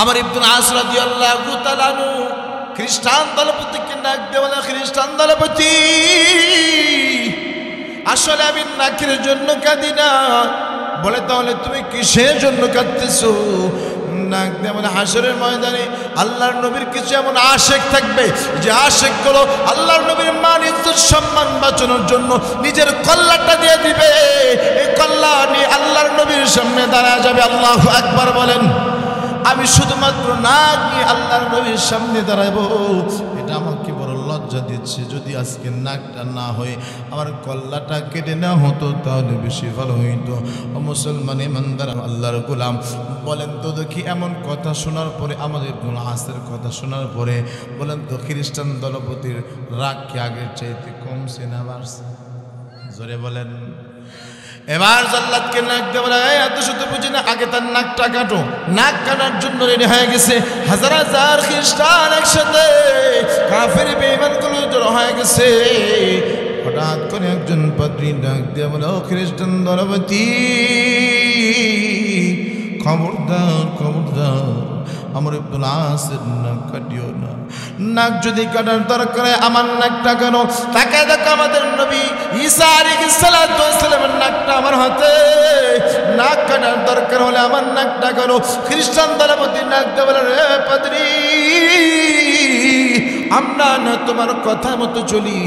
আমার ইবনে আস রাদিয়াল্লাহু তাআলা আনহু খ্রিস্টান দলপতিকে ডাক দিয়ে বলে, খ্রিস্টান দলপতি, আসলে আমি নাকের জন্য কাঁদি না। বলে, তাহলে তুমি কিসের জন্য কাঁদতেছো? নাক দিয়ে বলে, হাসরের ময়দানে আল্লাহর নবীর কিছু এমন আশেক থাকবে যে আশেক গুলো আল্লাহর নবীর মান ইজ্জত সম্মান বাঁচানোর জন্য নিজের কল্লাটা দিয়ে দিবে। এই কল্লা নিয়ে আল্লাহর নবীর সামনে দাঁড়ায় যাবে। আল্লাহু আকবার বলেন। আমি শুধুমাত্র নাক নিয়ে আল্লাহর নবীর সামনে দাঁড়াবো, এটা আমাকে বড় লজ্জা দিচ্ছে। যদি আজকে নাকটা না হয়ে আমার কল্লাটা কেটে না হতো তাহলে বেশি ভালো হইতো। ও মুসলমান ইমানদার আল্লাহর গোলাম, বলেন তো দেখি, এমন কথা শোনার পরে, আমাদের ইবনুল আসের কথা শোনার পরে বলেন তো, খ্রিস্টান দলপতির রাগ কি আগের চাইতে কমছে না বাড়ছে? জোরে বলেন। এবার জাল্লাদকে নাক দিয়ে বলে, এত শুধু বুঝি না, আগে তার নাকটা কাটো। নাক কাটার জন্য রেডি হয়ে গেছে হাজার হাজার খ্রিস্টান একসাথে, কাফের বেঈমানগুলো জড়ো হয়ে গেছে। হঠাৎ করে একজন পাদ্রী ডাক দিয়ে বলে, ও খ্রিস্টান দলপতি, খবরদার খবরদার, আমার ইবনুল আসের নাক কাটিও না। নাক যদি কাটার দরকার হয় আমার নাকটা কেন? তাকে দেখো, আমাদের নবী ঈসা আলাইহিস সালাতু ওয়াস সালামের নাকটা আমার হাতে। নাক কাটার দরকার হলে আমার নাকটা কেন? খ্রিস্টান দলপতি নাক দিয়ে বলে, রে পাদ্রী, আমরা না তোমার কথা মতো চলি,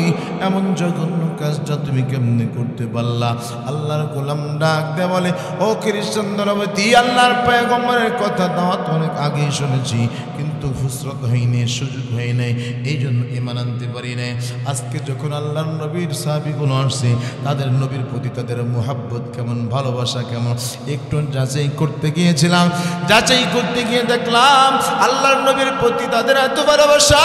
এমন জঘন্য কাজটা তুমি কেমনে করতে পারলা? আল্লাহর গোলাম ডাক দিয়ে বলে, ও খ্রিস্টান দলপতি, আল্লাহর পয়গম্বরের কথা দাওয়াত অনেক আগেই শুনেছি, কিন্তু ফুসরত হয়নি, সুযোগ হয় নাই, এই জন্য ঈমান আনতে পারি নাই। আজকে যখন আল্লাহর নবীর সাহাবীগুলো আসছে, তাদের নবীর প্রতি তাদের মুহাব্বত কেমন, ভালোবাসা কেমন, একটু যাচাই করতে গিয়েছিলাম। যাচাই করতে গিয়ে দেখলাম আল্লাহর নবীর প্রতি তাদের এত ভালোবাসা,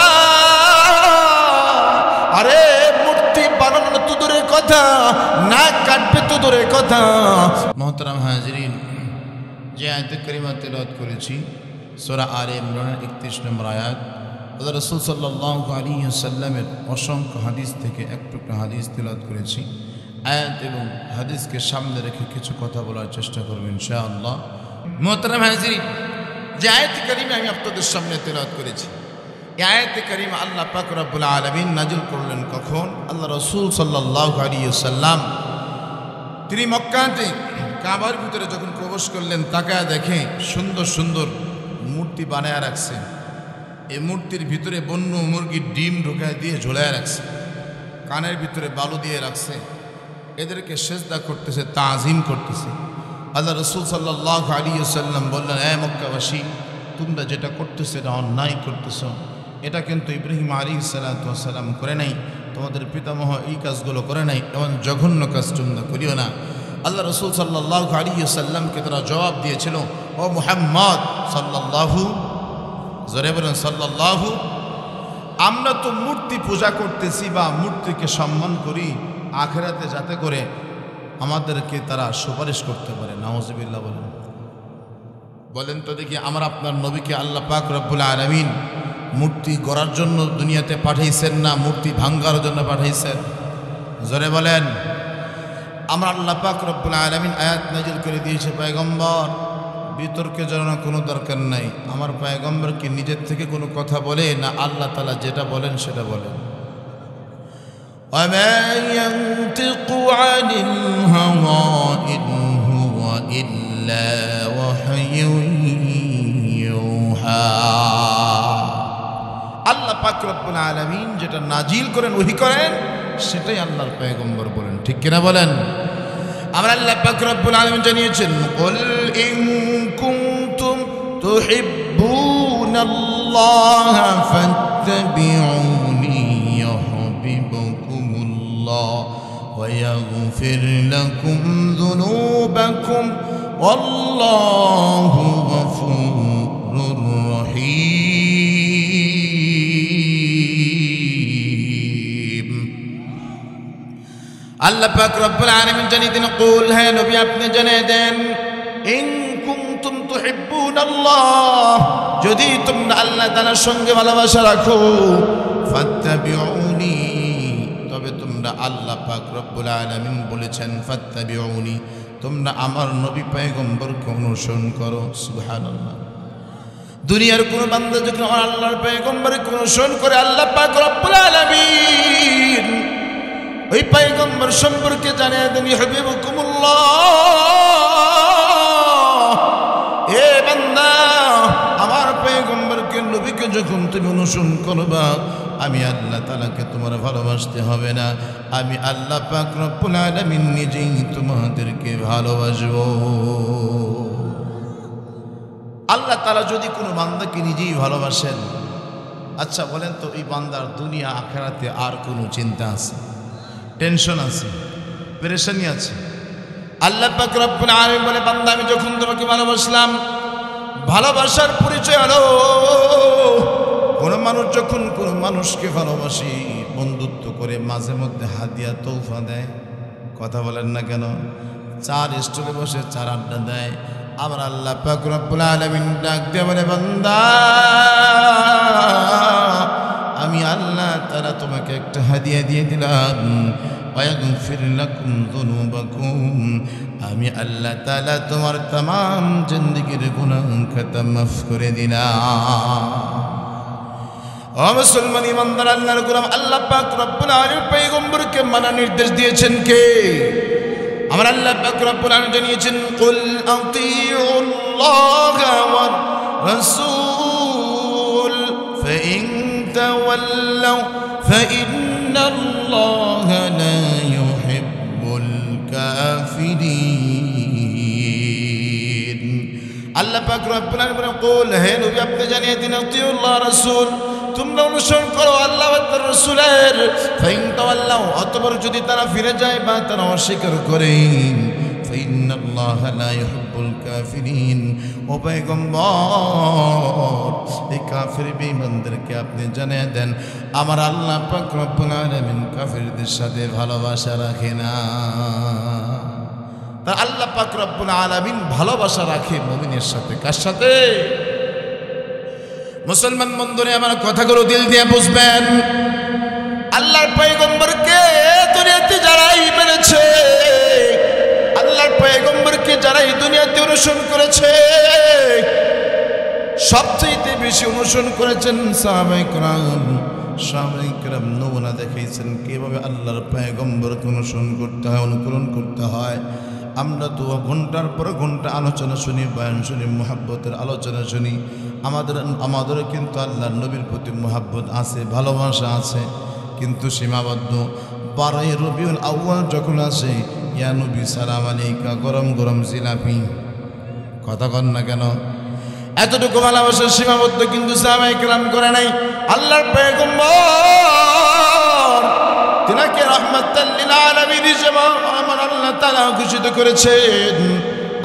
আরে মূর্তি বানানো তো দূরের কথা, নাক কাটবে তো দূরের কথা। মুহতারাম হাজিরিন, যে আয়াতে কারিমা তেলাওয়াত করেছি সূরা আলে ইমরানের 31 নম্বর আয়াত, আল্লাহ রাসূল সাল্লাল্লাহু আলাইহি ওয়াসাল্লামের অসংখ্য হাদিস থেকে একটু হাদিস তেলাওয়াত করেছি। আয়াত এবং হাদিসকে সামনে রেখে কিছু কথা বলার চেষ্টা করব ইনশাআল্লাহ। মুহতারাম হাজিরিন, যে আয়াতে কারিমা আমি আপনাদের সামনে তেলাওয়াত করেছি, এই আয়াতে কারিমা আল্লাহ পাক রব্বুল আলামিন নাজিল করলেন কখন? আল্লাহ রাসূল সাল্লাল্লাহু আলাইহি ওয়াসাল্লাম তিনি মক্কাতে কাবার ভিতরে যখন প্রবেশ করলেন, তাকায় দেখে সুন্দর সুন্দর মূর্তি বানায় রাখছে। এই মূর্তির ভিতরে বন্য মুরগির ডিম ঢুকায় দিয়ে ঝোলায় রাখছে, কানের ভিতরে বালু দিয়ে রাখছে, এদেরকে সেজদা করতেছে, তাজিম করতেছে। আল্লাহ রাসূল সাল্লাল্লাহু আলাইহি ওয়াসাল্লাম বললেন, এ মক্কাবাসী, তোমরা যেটা করতেছো এটা অন্যায় করতেছো। এটা কিন্তু ইব্রাহিম আলাইহিস সালাতু ওয়াস সালাম করে নাই, তোমাদের পিতামহ এই কাজগুলো করে নাই, এমন জঘন্য কাজ তোমরা করিও না। আল্লাহ রাসূল সাল্লাল্লাহু আলাইহি ওয়াসাল্লামকে তারা জবাব দিয়েছিল, ও মুহাম্মদ সাল্লাল্লাহু, জোরে বলেন সাল্লাল্লাহু, আমরা তো মূর্তি পূজা করতেছি বা মূর্তিকে সম্মান করি আখিরাতে যাতে করে আমাদেরকে তারা সুপারিশ করতে পারে। নাউজুবিল্লাহ বলেন। বলেন তো দেখি, আমার আপনার নবীকে আল্লাহ পাক রব্বুল আলামিন মূর্তি গড়ার জন্য দুনিয়াতে পাঠাইছেন না মূর্তি ভাঙ্গার জন্য পাঠাইছেন? জোরে বলেন। আমরা আল্লাহ পাক রব্বুল আলামিন আয়াত নাজিল করে দিয়েছে, পয়গম্বর বিতর্কে জড়ানোর কোনো দরকার নাই। আমার পয়গম্বর কি নিজের থেকে কোনো কথা বলে না আল্লাহ তাআলা যেটা বলেন সেটা বলেন? ওয়া ইয়ানতিকু আনিল হাওয়া ইন হুয়া ইল্লা ওয়াহয়ুন ইউহা। আল্লাহ পাক রব্বুল আলামিন যেটা নাজিল করেন, ওহী করেন, সেটাই আল্লাহর পয়গম্বর বলেন। ঠিক কিনা বলেন? আমরা আল্লাহ পাক রব্বুল আলামিন জানিয়েছেন, কুল ইন কুনতুম তুহিব্বুনাল্লাহ ফাত্তাবিউনি ইউহিব্বুকুমুল্লাহ ওয়া ইয়াগফির লাকুম যুনুবাকুম ওয়াল্লাহু গফুরুর রহিম। আল্লাহ পাক রব্বুল আলামিন জানিয়ে দেন, কুল, হে নবী আপনি জানিয়ে দেন, ইন কুনতুম তুহিব্বুনাল্লাহ, যদি তোমরা আল্লাহ তাআলার সঙ্গে ভালোবাসা রাখো, ফাত্তাবিউনি, তবে তোমরা, আল্লাহ পাক রব্বুল আলামিন বলেছেন ফাত্তাবিউনি, তোমরা আমার নবী পয়গম্বরকে অনুসরণ করো। সুবহানাল্লাহ। দুনিয়ার কোন বান্দা যখন আল্লাহর পয়গম্বরের কোন অনুসরণ করে, আল্লাহ পাক রব্বুল আলামিন ওই পয়গম্বর সম্পর্কে জানিয়ে দেন, ইউহিব্বুকুমুল্লাহ, এ বান্দা আমার পয়গম্বরকে নবীকে যখন তুমি অনুসরণ করবা, আমি আল্লাহ তাআলাকে তোমার ভালোবাসতে হবে না, আমি আল্লাহ পাক রব্বুল আলামিন নিজেই তোমাদেরকে ভালোবাসবো। আল্লাহ তাআলা যদি কোনো বান্দাকে নিজেই ভালোবাসেন, আচ্ছা বলেন তো এই বান্দার দুনিয়া আখিরাতে আর কোনো চিন্তা আছে, টেনশন আছে, পেরেশানি আছে? আল্লাহ পাক রব্বুল আলামিন বলে, বান্দা আমি যখন তোমাকে ভালোবাসলাম, ভালোবাসার পরিচয় হলো কোন মানুষ যখন কোন মানুষকে ভালোবাসি, বন্ধুত্ব করে, মাঝে মধ্যে হাদিয়া তৌফা দেয়, কথা বলেন না কেন, চার স্টলে বসে চার আড্ডা দেয়, আমার আল্লাহ পাক রব্বুল আলামিন ডাক দিয়ে বলে, বান্দা আমি আল্লাহ তাআলা তোমাকে একটা হাদিয়া দিয়ে দিলাম, ওয়ায়াগফির লাকুম যুনুবাকুম, আমি আল্লাহ তাআলা তোমার तमाम জিন্দেগীর গুনাহ খাতা মাফ করে দিলাম। ও মুসলমান ইমানদার আল্লাহর গোলাম, আল্লাহ পাক রব্বুল আলামিন পয়গম্বরকে মানা নির্দেশ দিয়েছেন কে? আমার আল্লাহ পাক রব্বুল আলামিন জানিয়েছেন, কুল আতিউল্লাহ ওয়ার রাসূল ফাইন তাওয়াল্লাউ ফাইন্নাল্লাহা লা ইউহিব্বুল কাফিরিন। আল্লাহ পাক রব্বুল আলামিন বলেন, কুল, হে নবী আপনি জানিয়ে দিন, আতিউল্লাহ রাসূল, তোমরা অনুসরণ করো আল্লাহ ও তার রাসূলের, ফাইন তাওয়াল্লাউ, অতঃপর যদি তারা ফিরে যায় বা তারা অস্বীকার করে, ফাইন্নাল্লাহা লা ইউহিব্বুল কাফিরিন, ও পয়গম্বর এই কাফির বেঈমানদেরকে আপনি জানিয়ে দেন, আমার আল্লাহ পাক রব্বুল আলামিন কাফিরদের সাথে ভালোবাসা রাখে না। তা আল্লাহ পাক রব্বুল আলামিন ভালোবাসা রাখে মুমিনের সাথে, কার সাথে? মুসলমান বন্ধুরা আমার কথাগুলো দিল দিয়ে বুঝবেন। আল্লাহর পয়গম্বরকে দুনিয়াতে যারাই মেনেছে, আল্লাহর পয়গম্বরকে যারাই দুনিয়াতে অনুসরণ করেছে, সবচেয়ে বেশি অনুসরণ করেছেন সাহাবায়ে কেরাম। সাহাবায়ে কেরাম নমুনা দেখাইছেন কিভাবে আল্লাহর পয়গম্বরকে অনুসরণ করতে হয়, অনুকরণ করতে হয়। আমরা তো ঘন্টার পর ঘন্টা আলোচনা শুনি, বয়ান শুনি, মুহাব্বতের আলোচনা শুনি। আমাদেরও কিন্তু আল্লাহর নবীর প্রতি মুহাব্বত আছে, ভালোবাসা আছে, কিন্তু সীমাবদ্ধ। 12 রবিউল আউয়াল যখন আসে, ইয়া নবী সালাম আলাইকা, গরম গরম জিলাপি, কথা কন না কেন? এতটুকু ভালোবাসার সীমাবদ্ধ কিন্তু সাহাবায়ে কেরাম করে নাই। আল্লাহর পয়গম্বর তিনাকে রাহমাতাল লিল আলামিন হিসেবে আমার আল্লাহ তাআলা ঘোষিত করেছেন।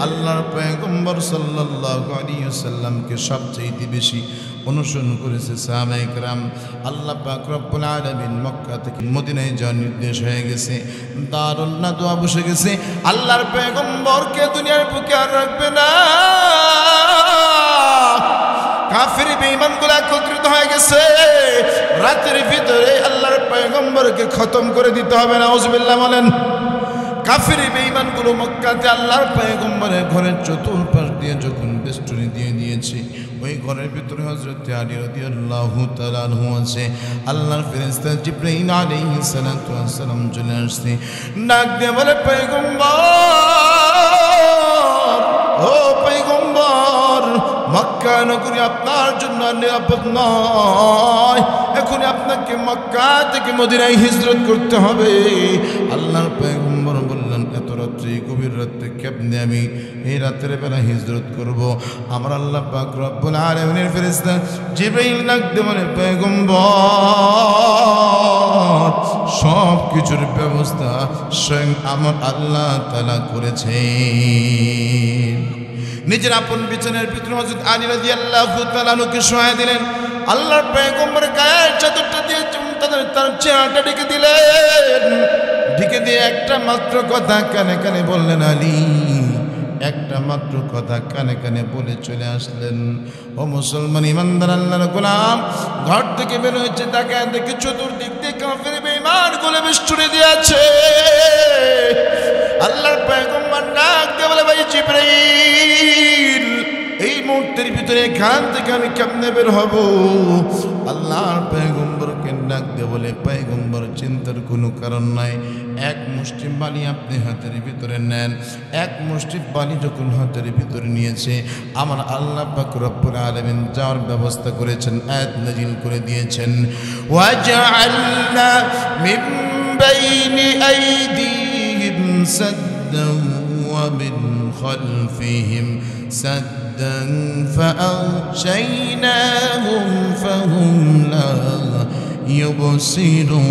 আল্লাহর পয়গম্বর সাল্লাল্লাহু আলাইহি ওয়াসাল্লামকে সবচেয়ে বেশি অনুসরণ করেছে সাহাবায়ে কেরাম। আল্লাহ পাক রব্বুল আলামিন মক্কা থেকে মদিনায় যাওয়ার নির্দেশ হয়ে গেছে, দারুন নাদওয়া বসে গেছে। আল্লাহর পয়গম্বরকে দুনিয়ার বুকে আর রাখবে না, কাফির বেঈমানগুলো একত্রিত হয়ে গেছে। রাতের ভিতরে আল্লাহর পয়গম্বরকে খতম করে দিতে হবে, নাউজুবিল্লাহ বলেন। কাফির বেঈমানগুলো মক্কাতে আল্লাহর পয়গম্বরের ঘরের চতুর্পাশ দিয়ে যখন বেষ্টনী দিয়ে দিয়েছে, ওই ঘরের ভিতরে হযরত আলী রাদিয়াল্লাহু তাআলা আনহু আছে। আল্লাহর ফেরেশতা জিবরাইল আলাইহিস সালাতু ওয়াস সালাম চলে আসছে, ডাক দিয়ে বলে, পয়গম্বর, ও পয়গম্বর, মক্কা নগরী আপনার জন্য নিরাপদ নয়, এখন আপনাকে মক্কা থেকে মদিনায় হিজরত করতে হবে। আল্লাহর পয়গম্বর বললেন, এত রাত্রে, গভীর রাতে কেমনে আমি এই রাতের বেলা হিজরত করব? আমার আল্লাহ পাক রব্বুল আলামিনের ফেরেশতা জিবরাইল ডাক দিয়ে বলে, পয়গম্বর, সব কিছুর ব্যবস্থা স্বয়ং আমার আল্লাহ তাআলা করেছেন। নিজের আপন বিছানার ভিতরে হযরত আলী রাদিয়াল্লাহু তাআলা আনহুকে শোয়ায় দিলেন। আল্লাহর পয়গম্বর গায়ের চাদরটা দিয়ে তার চেহারাটা ঢেকে দিলেন। ঢেকে দিয়ে একটা মাত্র কথা কানে কানে বললেন, আলী, একটা মাত্র কথা কানে কানে বলে চলে আসলেন। ও মুসলমান ইমানদার আল্লাহর গোলাম, ঘর থেকে বের হয়েছে, তাকে দেখে চতুর্দিক দিয়ে কাফির বেঈমান গুলো বেষ্টনী দিয়েছে। আল্লাহর পয়গম্বর ডাক দিয়ে বলে, ভাই জিবরাইল, এই মুহূর্তের ভিতরে এখান থেকে আমি কেমনে বের হব? আল্লাহর পয়গম্বরকে ডাক দিয়ে বলে, পয়গম্বর চিন্তার কোনো কারণ নাই, এক মুষ্টি বালি আপনি হাতের ভিতরে নেন। এক মুষ্টি বালি যখন হাতের ভিতরে নিয়েছে, আমার আল্লাহ পাক রব্বুল আলামিন যাওয়ার ব্যবস্থা করেছেন, আয়াত নাজিল করে দিয়েছেন, ওয়াজআলনা মিন বাইনি আইদিহিম সাদ্দান ওয়া মিন খালফিহিম সাদ্দান ফাআগশায়নাহুম ফাহুম লা ইউবসিরুন।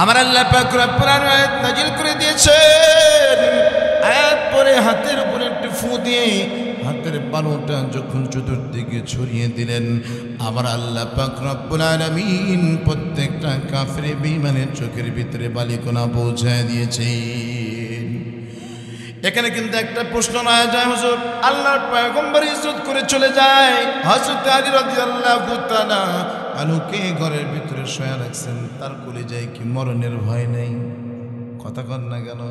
আমার আল্লাহ পাক রব্বুল আলামিন আয়াত নাজিল করে দিয়েছেন। আয়াত পরে হাতের উপরে একটু ফু দিয়ে হাতের বালুটা যখন চতুর্দিকে ছড়িয়ে দিলেন, আমার আল্লাহ পাক রব্বুল আলামিন প্রত্যেকটা কাফির বেঈমানের চোখের ভিতরে বালিকণা পৌঁছায় দিয়েছেন। এখানে কিন্তু একটা প্রশ্ন রয়ে যায়, হুজুর আল্লাহর পয়গম্বর ইজ্জত করে চলে যায়, হযরত আলী রাদিয়াল্লাহু তাআলা আনুকে ঘরের ভিতরে শোয়া রাখছেন, তার কলিজায় কি মরণের ভয় নেই? কথা কন না কেন?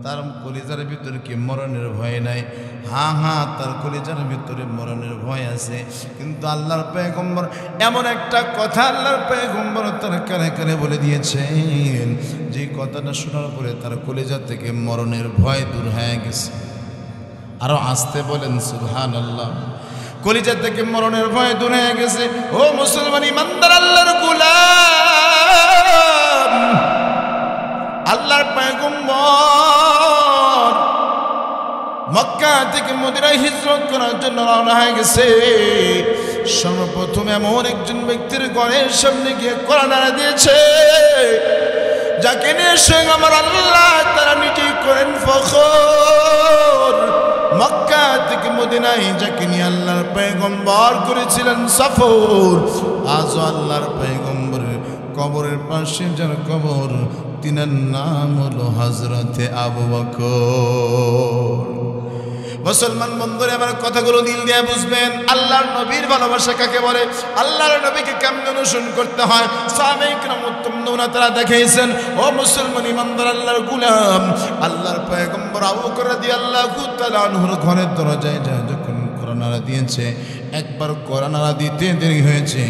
তার কলিজার ভিতরে কি মরণের ভয় নাই? হ্যাঁ হ্যাঁ, তার কলিজার ভিতরে মরণের ভয় আছে। কিন্তু আল্লাহর পয়গম্বর এমন একটা কথা আল্লাহর পয়গম্বর তার কানে কানে বলে দিয়েছেন, যে কথাটা শোনার পরে তার কলিজা থেকে মরণের ভয় দূর হয়ে গেছে। আরো আসতে বলেন সুবহানাল্লাহ। কলিজা থেকে মরণের ভয় দূর হয়ে গেছে। ও মুসলমান ইমানদার আল্লাহর গোলাম, আল্লাহর পয়গম্বর মক্কা থেকে মদিনায় হিজরত করার জন্য রওনা হয়ে গেছে। সর্বপ্রথম এমন একজন ব্যক্তির ঘরের সামনে গিয়ে কড়া নাড়া দিয়েছে, যাকে নিয়ে স্বয়ং আমার আল্লাহ তারা নিজেই করেন ফখর। মক্কা থেকে মদিনায় যাকে নিয়ে আল্লাহর পয়গম্বর করেছিলেন সফর, আজও আল্লাহর পয়গম্বরের কবরের পাশে যার কবর, তিনার নাম হলো হযরতে আবু বকর। মুসলমান বন্ধুরা, আমার কথাগুলো দিল দিয়ে বুঝবেন। আল্লাহর নবীর ভালোবাসা কাকে বলে, আল্লাহর নবীকে কেমন অনুসরণ করতে হয়, সাহাবায়ে কেরাম উত্তম নমুনা তারা দেখিয়েছেন। ও মুসলমান ইমানদার আল্লাহর গোলাম, আল্লাহর পয়গম্বর আবু বকর রাদিয়াল্লাহু তাআলা আনহুর ঘরের দরজায় যায় যখন কড়া নাড়া দিয়েছে, একবার কড়া নাড়া দিতে দেরি হয়েছে,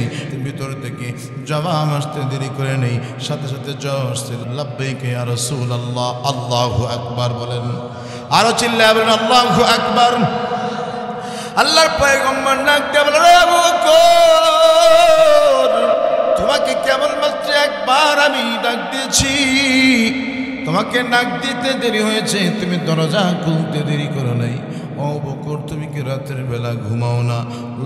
ভিতর থেকে জবাব আসতে দেরি করে নেই, সাথে সাথে জবাব আসছে, লাব্বাইক ইয়া রাসূলুল্লাহ, আল্লাহু আকবার বলেন। আরো চিল্লায়ে বলেন আল্লাহু আকবার। আল্লাহর পয়গম্বর ডাক দিয়ে বলেন, আবু বকর, তোমাকে কেবলমাত্র একবার আমি ডাক দিয়েছি, তোমাকে ডাক দিতে দেরি হয়েছে, তুমি দরজা খুলতে দেরি করো নাই। ও বকর, তুমি কি রাতের বেলা ঘুমাও না?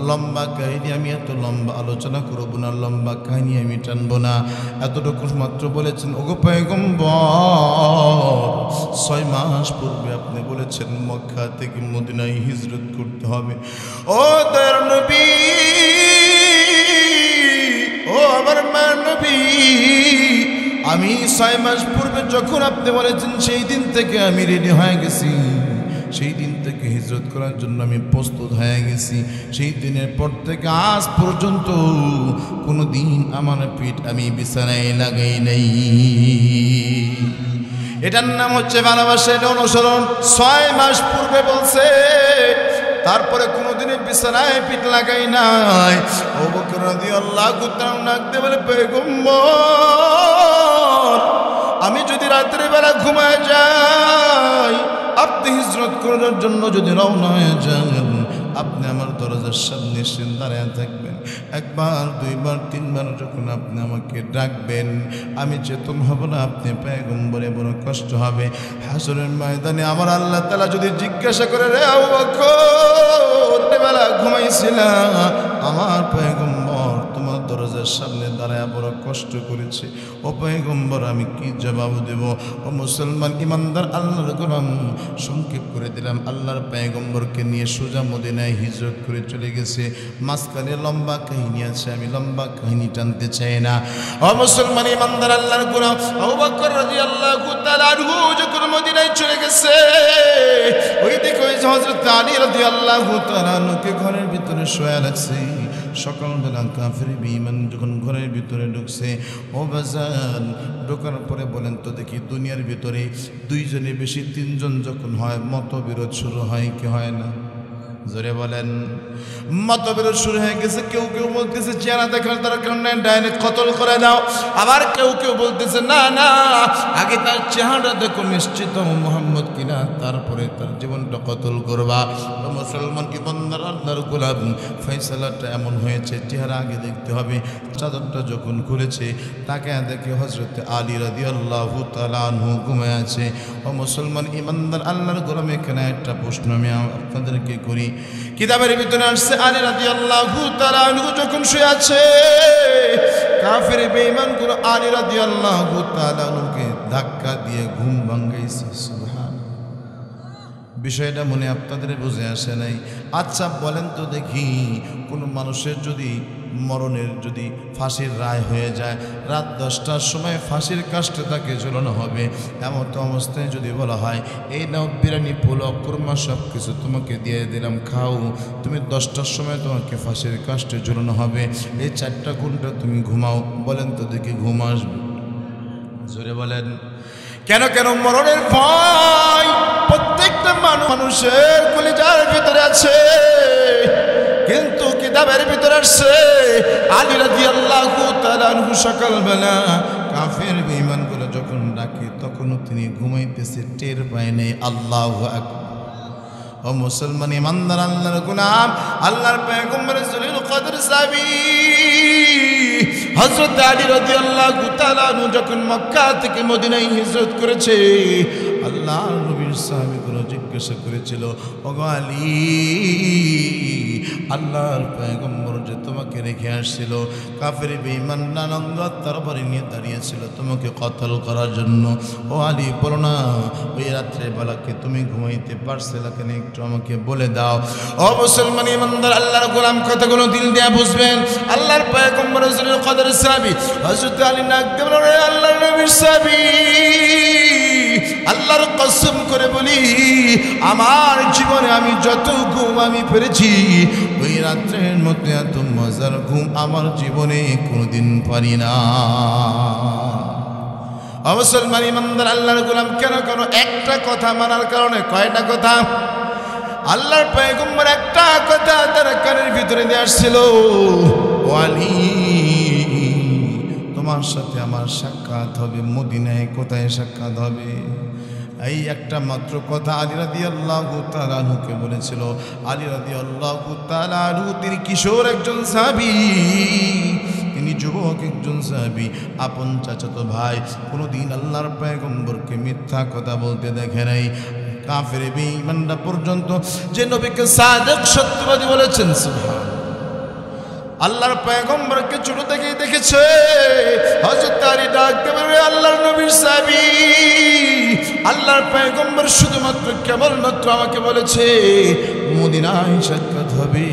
লম্বা কাহিনী আমি এত লম্বা আলোচনা করব না, লম্বা কাহিনী আমি টানবো না, এতটুকু মাত্র বলেছেন, ওগো পয়গম্বর 6 মাস পূর্বে আপনি বলেছেন মক্কা থেকে মদিনায় হিজরত করতে হবে। ও দয়ার নবী, ও আমার মা নবী, আমি 6 মাস পূর্বে যখন আপনি বলেছেন, সেই দিন থেকে আমি রেডি হয়ে গেছি, সেই দিন থেকে হিজরত করার জন্য আমি প্রস্তুত হয়ে গেছি। সেই দিনের পর থেকে আজ পর্যন্ত কোনো দিন আমার পিঠ আমি বিছানায় লাগাই নাই। এটার নাম হচ্ছে ভালোবাসা, এটা অনুসরণ। 6 মাস পূর্বে বলছে, তারপরে কোনোদিনই বিছানায় পিঠ লাগাই নাই। আবু বকর রাদিয়াল্লাহু তাআলা ডাকতে বলে, পয়গম্বর, আমি যদি রাতের বেলা ঘুমায় যাই, আপনি হিজরত করার জন্য যদি রওনা হয়ে যান, আপনি আমার দরজার সামনে এসে দাঁড়িয়ে থাকবেন। একবার, দুইবার, তিনবার যখন আপনি আমাকে ডাকবেন, আমি চেতন হব না, আপনি পয়গম্বরে বড় কষ্ট হবে। হাসরের ময়দানে আমার আল্লাহ তাআলা যদি জিজ্ঞাসা করে, রে আবু বকর, বেলা ঘুমাইছিলা, আমার পয়গম্বর তোমার দরজার সামনে দাঁড়ায় বড় কষ্ট করেছে, ও পয়গম্বর আমি কি জবাব দেব? ও মুসলমান ইমানদার আল্লাহর গোলাম, সংক্ষেপ করে দিলাম, আল্লাহর পয়গম্বরকে নিয়ে সোজা মদিনায় হিজরত করে চলে গেছে। মাঝখানে লম্বা কাহিনী আছে, আমি লম্বা কাহিনী টানতে চাই না। ও মুসলমান ইমানদার আল্লাহর গোলাম, আবু বকর রাদিয়াল্লাহু তাআলা আনহু যখন মদিনায় চলে গেছে, ওই দেখো হযরত আলী রাদিয়াল্লাহু তাআলা আনহু তাআলাকে ঘরের ভিতরে শোয়া রাখছে। সকালবেলা কাফের বেঈমান যখন ঘরের ভিতরে ঢুকছে, ও বাজান ঢোকার পরে বলেন তো দেখি, দুনিয়ার ভিতরে দুইজনের বেশি তিনজন যখন হয় মতবিরোধ শুরু হয় কি হয় না? জোরে বলেন। মতবিরোধ শুরু হয়ে গেছে। কেউ কেউ বলতেছে চেহারা দেখার দরকার নেই, ডাইরেক্ট কতল করে দাও। আবার কেউ কেউ বলতেছে না না, আগে তার চেহারা দেখো নিশ্চিত মুহাম্মদ কিনা, তারপরে তার জীবনটা কতল করবা। মুসলমান ইমানদার আল্লাহর গোলাম, ফয়সালাটা এমন হয়েছে চেহারা আগে দেখতে হবে। চাদরটা যখন খুলেছে তাকে দেখে হযরত আলী রাদিয়াল্লাহু তাআলা আনহু ঘুমিয়ে আছে। ও মুসলমান ইমানদার আল্লাহর গোলাম, এখানে একটা প্রশ্ন আমি আপনাদেরকে করি। কিতাবের ভিতরে আসছে আলী রাদিয়াল্লাহু তাআলা আনহু যখন শুয়ে আছে, কাফের বেঈমানগুলো আলী রাদিয়াল্লাহু তাআলা আনহুকে ধাক্কা দিয়ে ঘুম ভাঙাইছে। সুবহানাল্লাহ। বিষয়টা মনে আপনাদের বুঝে আসে নাই? আচ্ছা বলেন তো দেখি, কোন মানুষের যদি মরণের যদি ফাঁসির রায় হয়ে যায়, রাত 10টার সময় ফাঁসির কাস্টে তাকে ঝুলানো হবে, এমন অবস্থায় যদি বলা হয় এই নাও বিরিয়ানি, পোলাও, কুরমা সব কিছু তোমাকে দিয়ে দিলাম, খাও, তুমি 10টার সময় তোমাকে ফাঁসির কাস্টে ঝুলানো হবে, এই 4টা ঘন্টা তুমি ঘুমাও, বলেন তো দেখি ঘুম আসবে? জোরে বলেন। কেন কেন? মরণের ভয় প্রত্যেকটা মানুষের কলিজার ভিতরে আছে। কিন্তু কিতাবের ভিতরে আসছে আলী রাদিয়াল্লাহু তাআলা আনহু সকালবেলা কাফের বেঈমানগুলো যখন ডাকে তখনও তিনি ঘুমাইতেছে, টের পায় নাই। আল্লাহু আকবার। ও মুসলমান ইমানদার আল্লাহর গোলাম, আল্লাহর পয়গম্বর জলিল কদর সাহাবী হযরত আলী রাদিয়াল্লাহু তাআলা আনহু যখন মক্কা থেকে মদিনায় হিজরত করেছে, আল্লাহর নবীর সাহাবীগুলো জিজ্ঞাসা করেছিল, ওগো আলী, আল্লাহর পয়গম্বর যে তোমাকে রেখে আসছিল, কাফের বেঈমান নানঙ্গ তরবারি নিয়ে দাঁড়িয়েছিল তোমাকে কতল করার জন্য, ও আলী বলো না, ওই রাত্রে বেলাকে তুমি ঘুমাইতে পারছিলে কেন, একটু আমাকে বলে দাও। ও মুসলমান ইমানদার আল্লাহর গোলাম, কথাগুলো দিল দিয়ে বুঝবেন। আল্লাহর পয়গম্বর জলিল কদর সাহাবী হযরত আলী নাকদেব আল্লাহর নবীর সাহাবী, আল্লাহর কসম করে বলি, আমার জীবনে আমি যত ঘুম আমি পেরেছি, ওই রাত্রের মধ্যে এত মজার ঘুম আমার জীবনে কোনোদিন পারি না। মুসলমান ইমানদার আল্লাহর গোলাম, কেন কেন? একটা কথা মানার কারণে। কয়টা কথা? আল্লাহর পয়গম্বর একটা কথা তার কানের ভিতরে দিয়ে আসছিল, ও আলী, তোমার সাথে আমার সাক্ষাৎ হবে মদিনায়। কোথায় সাক্ষাৎ হবে? এই একটা মাত্র কথা আলী রাদিয়াল্লাহু তাআলা আনহুকে বলেছিল। আলী রাদিয়াল্লাহু তাআলা আনহু তিনি কিশোর একজন সাহাবী, তিনি যুবক একজন সাহাবী, আপন চাচাতো ভাই, কোনোদিন আল্লাহর পয়গম্বরকে মিথ্যা কথা বলতে দেখে নাই। কাফের বেঈমানরা পর্যন্ত যে নবীকে সাদিক সত্যবাদী বলেছেন, সুবহানাল্লাহ, আল্লাহর পয়গম্বরকে ছোট থেকেই দেখেছে। হযরত আলী ডাক দেবে, আল্লাহর নবীর সাহাবী, আল্লাহর পয়গম্বর শুধুমাত্র কেবলমাত্র আমাকে বলেছে মদিনায় সাক্ষাৎ হবে।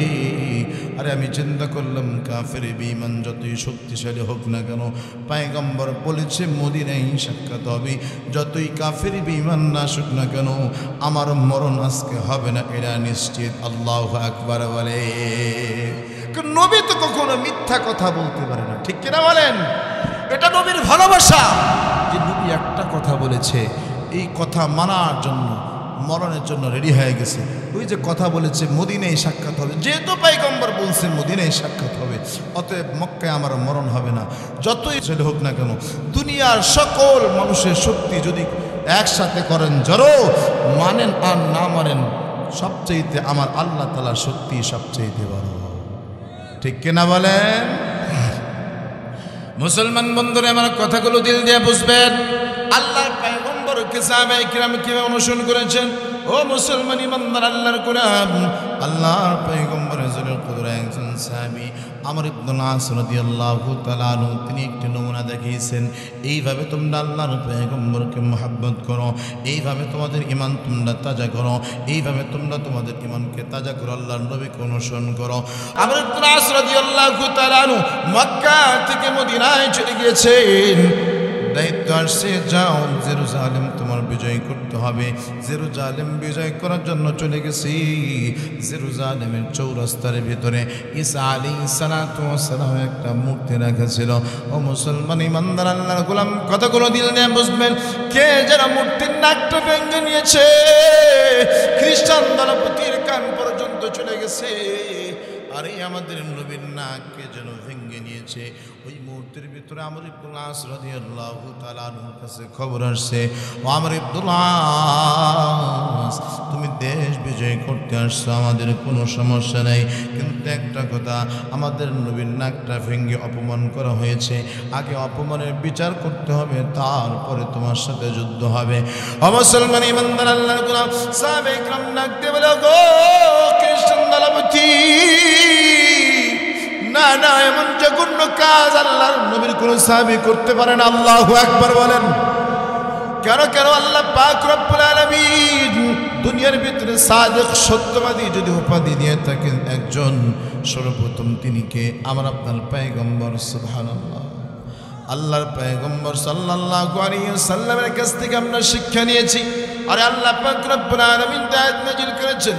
আরে আমি চিন্তা করলাম, কাফের বেঈমান যতই শক্তিশালী হোক না কেন, পয়গম্বর বলেছে মদিনায় সাক্ষাৎ হবে, যতই কাফের বেঈমান না আসুক না কেন, আমার মরণ আজকে হবে না, এটা নিশ্চিত। আল্লাহু আকবার বলে। নবী তো কখনো মিথ্যা কথা বলতে পারে না, ঠিক কিনা বলেন? এটা নবীর ভালোবাসা যে নবী একটা কথা বলেছে, এই কথা মানার জন্য মরণের জন্য রেডি হয়ে গেছে। ওই যে কথা বলেছে মদিনায় সাক্ষাৎ হবে, যেহেতু পয়গম্বর বলছে মদিনায় সাক্ষাৎ হবে, অতএব মক্কায় আমার মরণ হবে না, যতই ছেলে হোক না কেন। দুনিয়ার সকল মানুষের শক্তি যদি একসাথে করেন জড়ো, মানেন আর না মানেন, সবচেয়েতে আমার আল্লাহ তাআলার শক্তি সবচেয়েতে বড়, ঠিক কিনা বলেন? মুসলমান বন্ধুরা, আমার কথাগুলো দিল দিয়ে বুঝবেন। আল্লাহর পয়গম্বরকে সাহাবায়ে কিরাম কিভাবে অনুসরণ করেছেন। ও মুসলমান ইমানদার আল্লাহর গোলাম, আল্লাহর পয়গম্বরের জলিল কদর একজন সাহাবী আমর ইবনে আস রাদিয়াল্লাহু তাআলা আনহু, তিনি একটি নমুনা দেখিয়েছেন। এইভাবে তোমরা আল্লাহর পয়গম্বরকে মহব্বত করো, এইভাবে তোমাদের ঈমান তোমরা তাজা করো, এইভাবে তোমরা তোমাদের ঈমানকে তাজা করো, আল্লাহর নবীকে অনুসরণ করো। আমর ইবনে আস রাদিয়াল্লাহু তাআলা আনহু মক্কা থেকে মদিনায় চলে গিয়েছেন। দায়িত্ব আসছে, যাও জেরুজালেম তোমার বিজয় করতে হবে। জেরুজালেম বিজয় করার জন্য চলে গেছি। জেরুজালেমের চৌরাস্তার ভিতরে ঈসা আলাইহিস সালাতু ওয়াস সালাম একটা মূর্তি রাখা ছিল। ও মুসলমান ইমানদার আল্লাহর গোলাম, কতগুলো দিল নিয়ে বুঝবেন, কে যেন মূর্তির নাকটা ভেঙে নিয়েছে। খ্রিস্টান দলপতির কান পর্যন্ত চলে গেছে। আর এই আমাদের নবীর নাককে যেন ভেঙে নিয়েছে। ওই মুহূর্তের ভিতরে আমর ইবনুল আস রাদিয়াল্লাহু তাআলা আনহুর কাছে খবর আসছে, ও আমর ইবনুল আস, তুমি দেশ বিজয় করতে আসছো, আমাদের কোনো সমস্যা নেই, কিন্তু একটা কথা, আমাদের নবীর নাকটা ভেঙে অপমান করা হয়েছে, আগে অপমানের বিচার করতে হবে, তারপরে তোমার সাথে যুদ্ধ হবে। ও মুসলমান ইমানদার আল্লাহর গোলাম, সাহাবায়ে কেরাম নাক দিয়ে বলে, গো খ্রিস্টান দলপতি, না না, এমন জঘন্য কাজ আল্লাহর নবীর কোন সাহাবী করতে পারে না। আল্লাহু আকবার বলেন। কেন কেন আল্লাহ পাক রব্বুল আলামিন দুনিয়ার ভিতরে সাদিক সত্যবাদী যদি উপাধি দিয়ে থাকেন একজন, সর্বপ্রথম তিনি কে? আমার আপনার পয়গম্বর। সুবহানাল্লাহ। আল্লাহর পয়গম্বর সাল্লাল্লাহু আলাইহি ওয়াসাল্লামের কাছ থেকে আমরা শিক্ষা নিয়েছি। আর আল্লাহ পাক রব্বুল আলামিন আয়াত নাযিল করেছেন,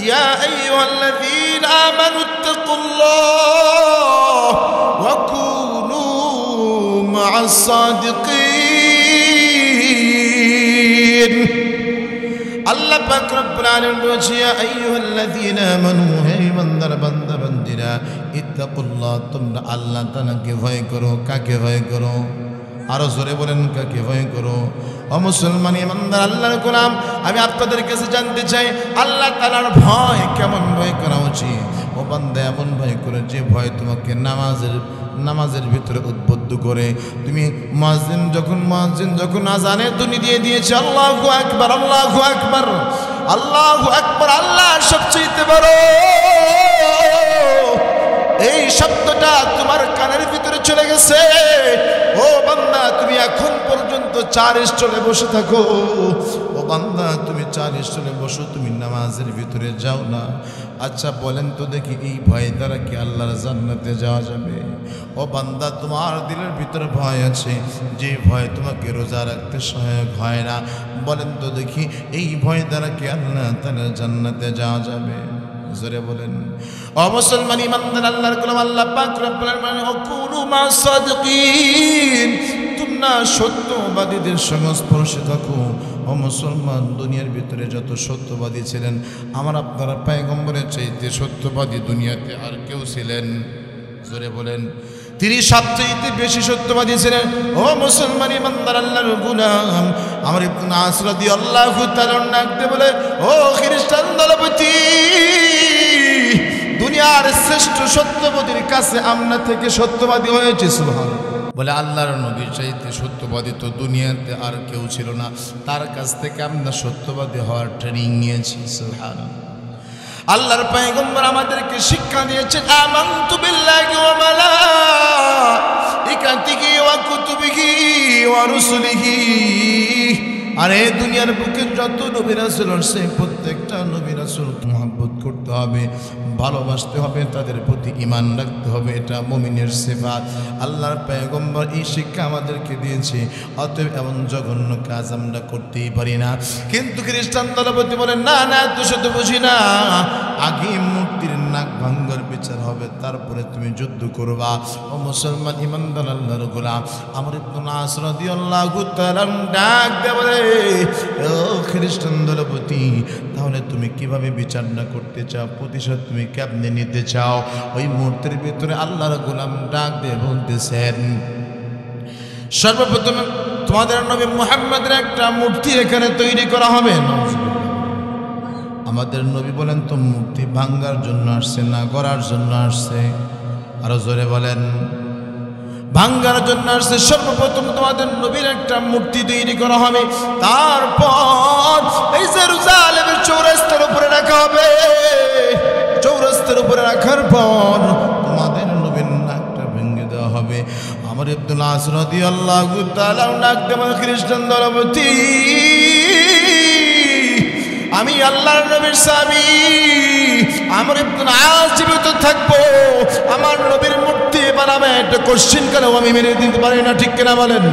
ইয়া আইয়ুহাল্লাযীনা আমানুত্তাকুল্লাহ ওয়া কুনু মা'আস সাদিকিন। আল্লাহ পাক রব্বুল আলামিন বলেছে, ইয়া আইয়ুহাল্লাযীনা আমানু, হে ইমানদার বান্দা বান্দীরা, ইত্তাকুল্লাহ, তোমরা আল্লাহ তাআলাকে ভয় করো। কাকে ভয় করো? আরো জোরে বলেন, কাকে ভয় করো? ও মুসলমান ইমানদার আল্লাহর গোলাম, আমি আপনাদের কাছে জানতে চাই, আল্লাহ তাআলার ভয় কেমন ভয় করা উচিত? ও বান্দা, এমন ভয় করে যে ভয় তোমাকে নামাজের ভিতরে উদ্বুদ্ধ করে। তুমি মুয়াজ্জিন যখন আযানে ধ্বনি দিয়ে দিয়েছে, আল্লাহু আকবার, আল্লাহু আকবার, আল্লাহু আকবার, আল্লাহ সবচেয়ে বড়, এই শব্দটা তোমার কানের ভিতরে চলে গেছে, ও বান্দা তুমি এখন পর্যন্ত 4 স্টলে বসে থাকো। ও বান্দা, তুমি 4 স্টলে বসো, তুমি নামাজের ভিতরে যাও না। আচ্ছা বলেন তো দেখি, এই ভয় দ্বারা কি আল্লাহর জান্নাতে যাওয়া যাবে? ও বান্দা, তোমার দিলের ভিতরে ভয় আছে, যে ভয় তোমাকে রোজা রাখতে সহায়ক হয় না। বলেন তো দেখি, এই ভয় দ্বারা কি আল্লাহ তাআলার জান্নাতে যাওয়া যাবে? জোরে বলেন। ও মুসলমান ইমানদার আল্লাহর গোলাম, আল্লাহ পাক রব্বুল আলামিন, ও কুনু মা'আস সাদিকিন, তোমরা সত্যবাদীদের সংস্পর্শে থাকো। ও মুসলমান, দুনিয়ার ভিতরে যত সত্যবাদী ছিলেন, আমার আপনারা পয়গম্বরের চাইতে সত্যবাদী দুনিয়াতে আর কেউ ছিলেন? জোরে বলেন। তিনি সবচেয়ে বেশি সত্যবাদী ছিলেন। ও মুসলমান ইমানদার আল্লাহর গোলাম, আমর ইবনে আস রাদিয়াল্লাহু তাআলা ডাকতে বলে, ও খ্রিস্টান দলপতি, দুনিয়ার শ্রেষ্ঠ সত্যবাদীর কাছে আমরা থেকে সত্যবাদী হয়েছে। সুবহানাল্লাহ। বলে আল্লাহর নবীর চাইতে সত্যবাদী তো দুনিয়াতে আর কেউ ছিল না, তার কাছ থেকে আমরা সত্যবাদী হওয়ার ট্রেনিং নিয়েছি। সুবহানাল্লাহ। আল্লাহর পয়গম্বর আমাদেরকে শিক্ষা দিয়েছেন, আমানতু বিল্লাহি ওয়া মালাইকাতিহি ওয়া কুতুবিহি ওয়া রুসুলিহি। আরে দুনিয়ার বুকে যত নবী রাসূল আছে, প্রত্যেকটা নবী রাসূলকে মহব্বত করতে হবে, ভালোবাসতে হবে, তাদের প্রতি ঈমান রাখতে হবে, এটা মুমিনের সিফাত। আল্লাহর পয়গম্বর এই শিক্ষা আমাদেরকে দিয়েছে। অতএব এমন জঘন্য কাজ আমরা করতেই পারি না। কিন্তু খ্রিস্টান দলপতি বলেন, না না, তো শুধু বুঝি না, আগে মূর্তির নাক ভাঙ্গার বিচার হবে, তারপরে তুমি যুদ্ধ করবা। ও মুসলমান ইমানদার আল্লাহর গোলাম, আমর ইবনে আস রাদিয়াল্লাহু তাআলা ডাক দিয়ে বলে, ও খ্রিস্টান দলপতি, তাহলে তুমি কিভাবে বিচার না করতে চাও? প্রতিশোধ তুমি কেমনে নিতে চাও? ওই মুহূর্তের ভিতরে আল্লাহর গোলাম ডাক দিয়ে বলতেছেন, সর্বপ্রথমে তোমাদের নবী মুহাম্মদের একটা মূর্তি এখানে তৈরি করা হবে। আমাদের নবী বলেন, তো মূর্তি ভাঙ্গার জন্য আসছে না গড়ার জন্য আসছে? আরো জোরে বলেন। ভাঙ্গার জন্য আসছে। সর্বপ্রথম তোমাদের নবীর একটা মূর্তি তৈরি করা হবে, তারপর এই জেরুজালেমের চৌরাস্তার উপরে রাখা হবে। চৌরাস্তার উপরে রাখার পর তোমাদের নবীর নাকটা ভেঙে দেওয়া হবে। আমর ইবনে আস রাদিয়াল্লাহু তাআলা নাক দেওয়া খ্রিস্টান দলপতি, আমি আল্লাহর নবীর সাহাবী আমর ইবনে আস জীবিত থাকবো, আমার নবীর মূর্তি বানাবে, এটা কোশ্চেন কেন আমি মেনে দিতে পারি না, ঠিক কিনা বলেন?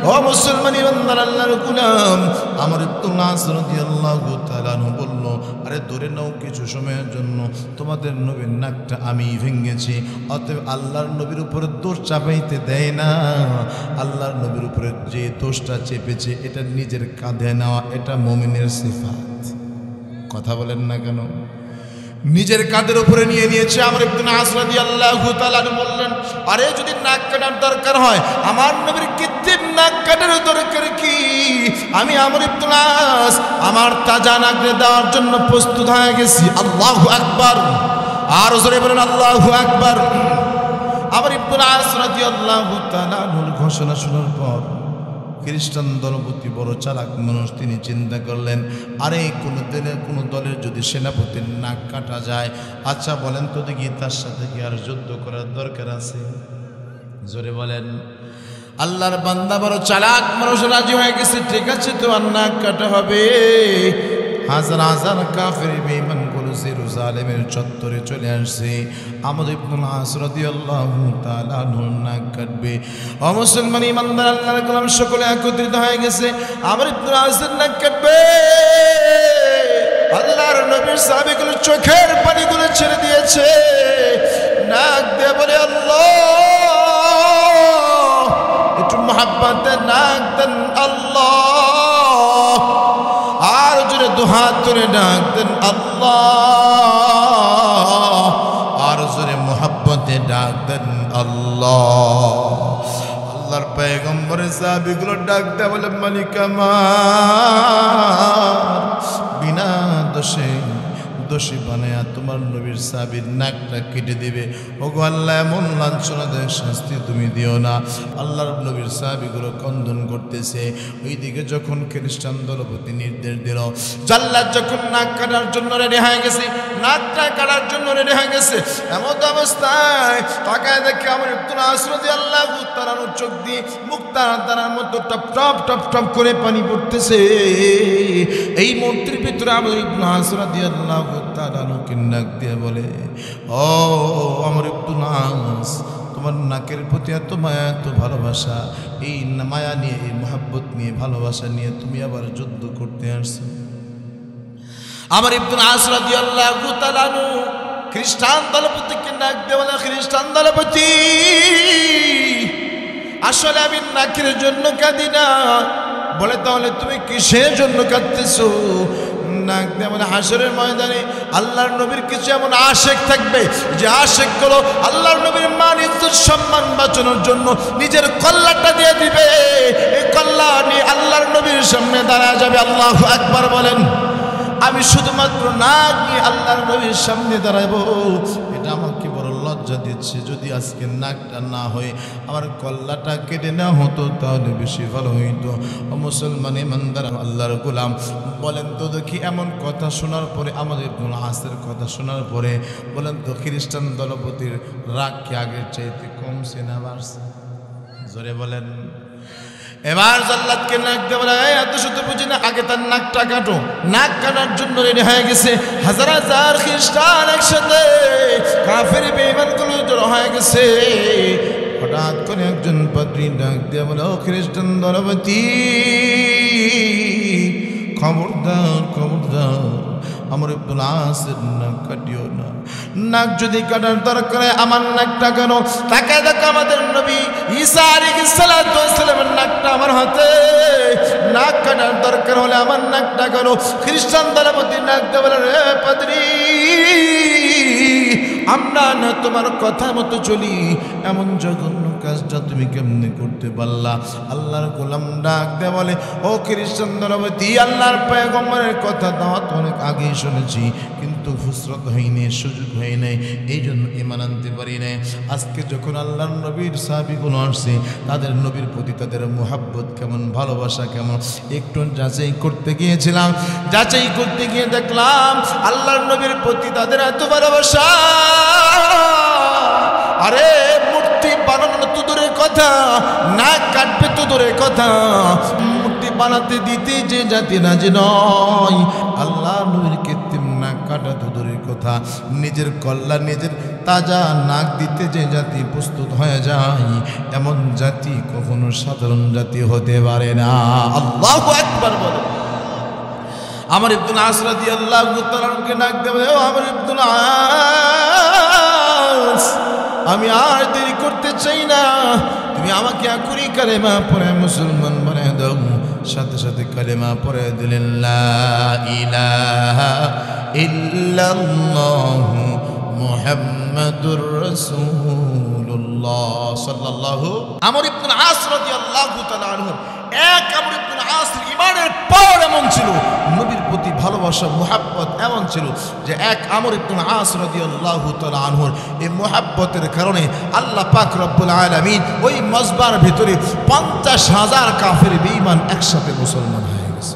ও মুসলমান ইমানদার আল্লাহর গোলাম, আমার ইবনুল আস রাদিয়াল্লাহু তাআলা আনহু বলল, আরে ধরে নাও কিছু সময়ের জন্য তোমাদের নবীর নাকটা আমি ভেঙেছি, অতএব আল্লাহর নবীর উপরে দোষ চাপাইতে দেয় না। আল্লাহর নবীর উপরে যে দোষটা চেপেছে এটা নিজের কাঁধে নেওয়া, এটা মুমিনের সিফাত। কথা বলেন না কেন? নিজের কাঁধের উপরে নিয়ে নিয়েছে। আমর ইবনে আস রাদিয়াল্লাহু তাআলা বললেন, আরে যদি নাক কাটার দরকার হয়, আমার নবীর কৃত্রিম নাক কাটার দরকার কি? আমি আমর ইবনে আস আমার তাজা নাক দেওয়ার জন্য প্রস্তুত হয়ে গেছি। আল্লাহু আকবার, আর জোরে বলেন আল্লাহু আকবার। আমর ইবনে আস রাদিয়াল্লাহু তাআলা ঘোষণা শোনার পর খ্রিস্টান দলপতি বড় চালাক মানুষ, তিনি চিন্তা করলেন, আরে কোনো দলের যদি সেনাপতির নাক কাটা যায়, আচ্ছা বলেন তো দেখি তার সাথে কি আর যুদ্ধ করার দরকার আছে? জোরে বলেন। আল্লাহর বান্দা বড় চালাক মানুষ, রাজি হয়ে গেছে, ঠিক আছে তো আর নাক কাটা হবে। হাজার হাজার কাফের বেঈমানগুলো জেরুজালেমের চত্বরে চলে আসছে। আমর ইবনুল আস রাদিয়াল্লাহু তাআলা নাক কাটবে। ও মুসলমান ইমানদার আল্লাহর গোলাম সকলে একত্রিত হয়ে গেছে, আমর ইবনুল আসের নাক কাটবে। আল্লাহর নবীর সাহাবীগুলো চোখের পানিগুলো ছেড়ে দিয়েছে, নাক দিয়ে বলে আল্লাহ, একটু মহাব্বতে নাক দেন আল্লাহ, আর জোরে দুহাত ধরে ডাক দেন আল্লাহ, আর জোরে মোহাব্বতে ডাক দেন আল্লাহ। আল্লাহর পয়গম্বরের সাহাবীগুলো ডাক দেয়, বলে মালিক আমার, বিনা দোষী বানায়া তোমার নবীর সাহাবীর নাকটা কেটে দিবে। ওগো আল্লাহ, এমন লাঞ্ছনাদায়ক শাস্তি তুমি দিও না। আল্লাহর নবীর সাহাবীগুলো ক্রন্দন করতেছে। ওইদিকে যখন খ্রিস্টান দলপতি নির্দেশ দিল, জাল্লাদ যখন নাক কাটার জন্য রেডি হয়ে গেছে, নাকটা কাটার জন্য রেডি হয়ে গেছে, এমন অবস্থায় তাকায় দেখে আমার ইবনুল আস রাদিয়াল্লাহু তাআলা চোখ দিয়ে মুখ তারার মতো টপ টপ টপ টপ করে পানি পড়তেছে। এই মন্ত্রীর ভিতরে আমার ইবনুল আস রাদিয়াল্লাহু তাআলা নাক দিয়ে বলে, ও আমার ইবনুল আস, তোমার নাকের প্রতি এত মায়া, এত ভালোবাসা, এই মায়া নিয়ে, এই মোহাব্বত নিয়ে, ভালোবাসা নিয়ে তুমি আবার যুদ্ধ করতে আসছো? আমার ইবনুল আস রাদিয়াল্লাহু তাআলা খ্রিস্টান দলপতিকে নাক দিয়ে বলে, খ্রিস্টান দলপতি, আসলে আমি নাকের জন্য কাঁদি না। বলে, তাহলে তুমি কিসের জন্য কাঁদতেছো? নাক দিয়ে বলে, হাসরের ময়দানে আল্লাহর নবীর কিছু এমন আশেক থাকবে, যে আশেকগুলো আল্লাহর নবীর মান ইজ্জত সম্মান বাঁচানোর জন্য নিজের কল্লাটা দিয়ে দিবে। এই কল্লা নিয়ে আল্লাহর নবীর সামনে দাঁড়ায় যাবে। আল্লাহু আকবার বলেন। আমি শুধুমাত্র নাক নিয়ে আল্লাহর নবীর সামনে দাঁড়াবো, এটা আমাকে বড় লজ্জা দিচ্ছে। যদি আজকে নাকটা না হয়ে আমার কল্লাটা কেটে নেওয়া হতো, তাহলে বেশি ভালো হইতো। ও মুসলমান ইমানদার আল্লাহর গোলাম, বলেন তো দেখি, এমন কথা শোনার পরে, আমাদের ইবনুল আসের কথা শোনার পরে, বলেন তো খ্রিস্টান দলপতির রাগ কি আগের চাইতে কমছে না বাড়ছে? জোরে বলেন। এবার জাল্লাদকে নাক দিয়ে বলে, এত শত বুঝি না, আগে তার নাকটা কাটো। নাক কাটার জন্য রেডি হয়ে গেছে হাজার হাজার খ্রিস্টান একসাথে, কাফের বেঈমানগুলো জড়ো হয়ে গেছে। হঠাৎ করে একজন পাদ্রী ডাক দিয়ে বলে, ও খ্রিস্টান দলপতি, খবরদার খবরদার, আমার ইবনুল আসের নাক কাটিও না। নাক যদি কাটার দরকার, আমার নাকটা কেন? তাকায় দেখো, আমাদের নবী ঈসা আলাইহিস সালাতু ওয়াস সালামের নাকটা আমার হাতে। নাক কাটার দরকার হলে আমার নাকটা কেন? খ্রিস্টান দলপতি নাক দিয়ে বলে, রে পাদ্রী, আমরা না তোমার কথা মতো চলি, এমন জঘন্য কাজটা তুমি কেমনে করতে পারলা? আল্লাহর গোলাম ডাক দিয়ে বলে, ও খ্রিস্টান দলপতি, আল্লাহর পয়গম্বরের কথা দাওয়াত অনেক আগেই শুনেছি, কিন্তু ফুসরত হয়নি, সুযোগ হয় নাই, এই জন্য ঈমান আনতে পারি নাই। আজকে যখন আল্লাহর নবীর সাহাবীগুলো আসছে, তাদের নবীর প্রতি তাদের মুহাব্বত কেমন, ভালোবাসা কেমন, একটু যাচাই করতে গিয়েছিলাম। যাচাই করতে গিয়ে দেখলাম আল্লাহর নবীর প্রতি তাদের এত ভালোবাসা, আরে মূর্তি বানানো তো দূরের কথা, নাক কাটবে তো দূরের কথা, মূর্তি বানাতে দিতে যে জাতি রাজি নয়। আল্লাহ নবীর কৃত্রিম নাক কাটা তো দূরের কথা, নিজের কল্লা নিজের তাজা নাক দিতে যে জাতি প্রস্তুত হয়ে যায়, এমন জাতি কখনো সাধারণ জাতি হতে পারে না। আল্লাহু আকবার বলে। আমর ইবনে আস রাদিয়াল্লাহু তাআলাকে ডাক দেবে, ও আমর ইবনে আস, আমি আর দেরি করতে চাই না, তুমি আমাকে এখনই কালেমা পড়ে মুসলমান বানিয়ে দাও। সাথে সাথে কালেমা পড়ে দিলেন, লা ইলাহা ইল্লাল্লাহু মুহাম্মাদুর রাসূলুল্লাহ সাল্লাল্লাহু। আমর ইবনে আস রাদিয়াল্লাহু তাআলা আনহু, এক আমর ইবনে আস ঈমানের পাওয়ার এমন ছিল, নবীর প্রতি ভালোবাসা মুহাব্বত এমন ছিল যে এক আমর ইবনে আস রাদিয়াল্লাহু তাআলা আনহুর এই মুহাব্বতের কারণে আল্লাহ পাক রব্বুল আলামিন ওই মজবার ভিতরে 50,000 কাফের বেঈমান একসাথে মুসলমান হয়ে গেছে।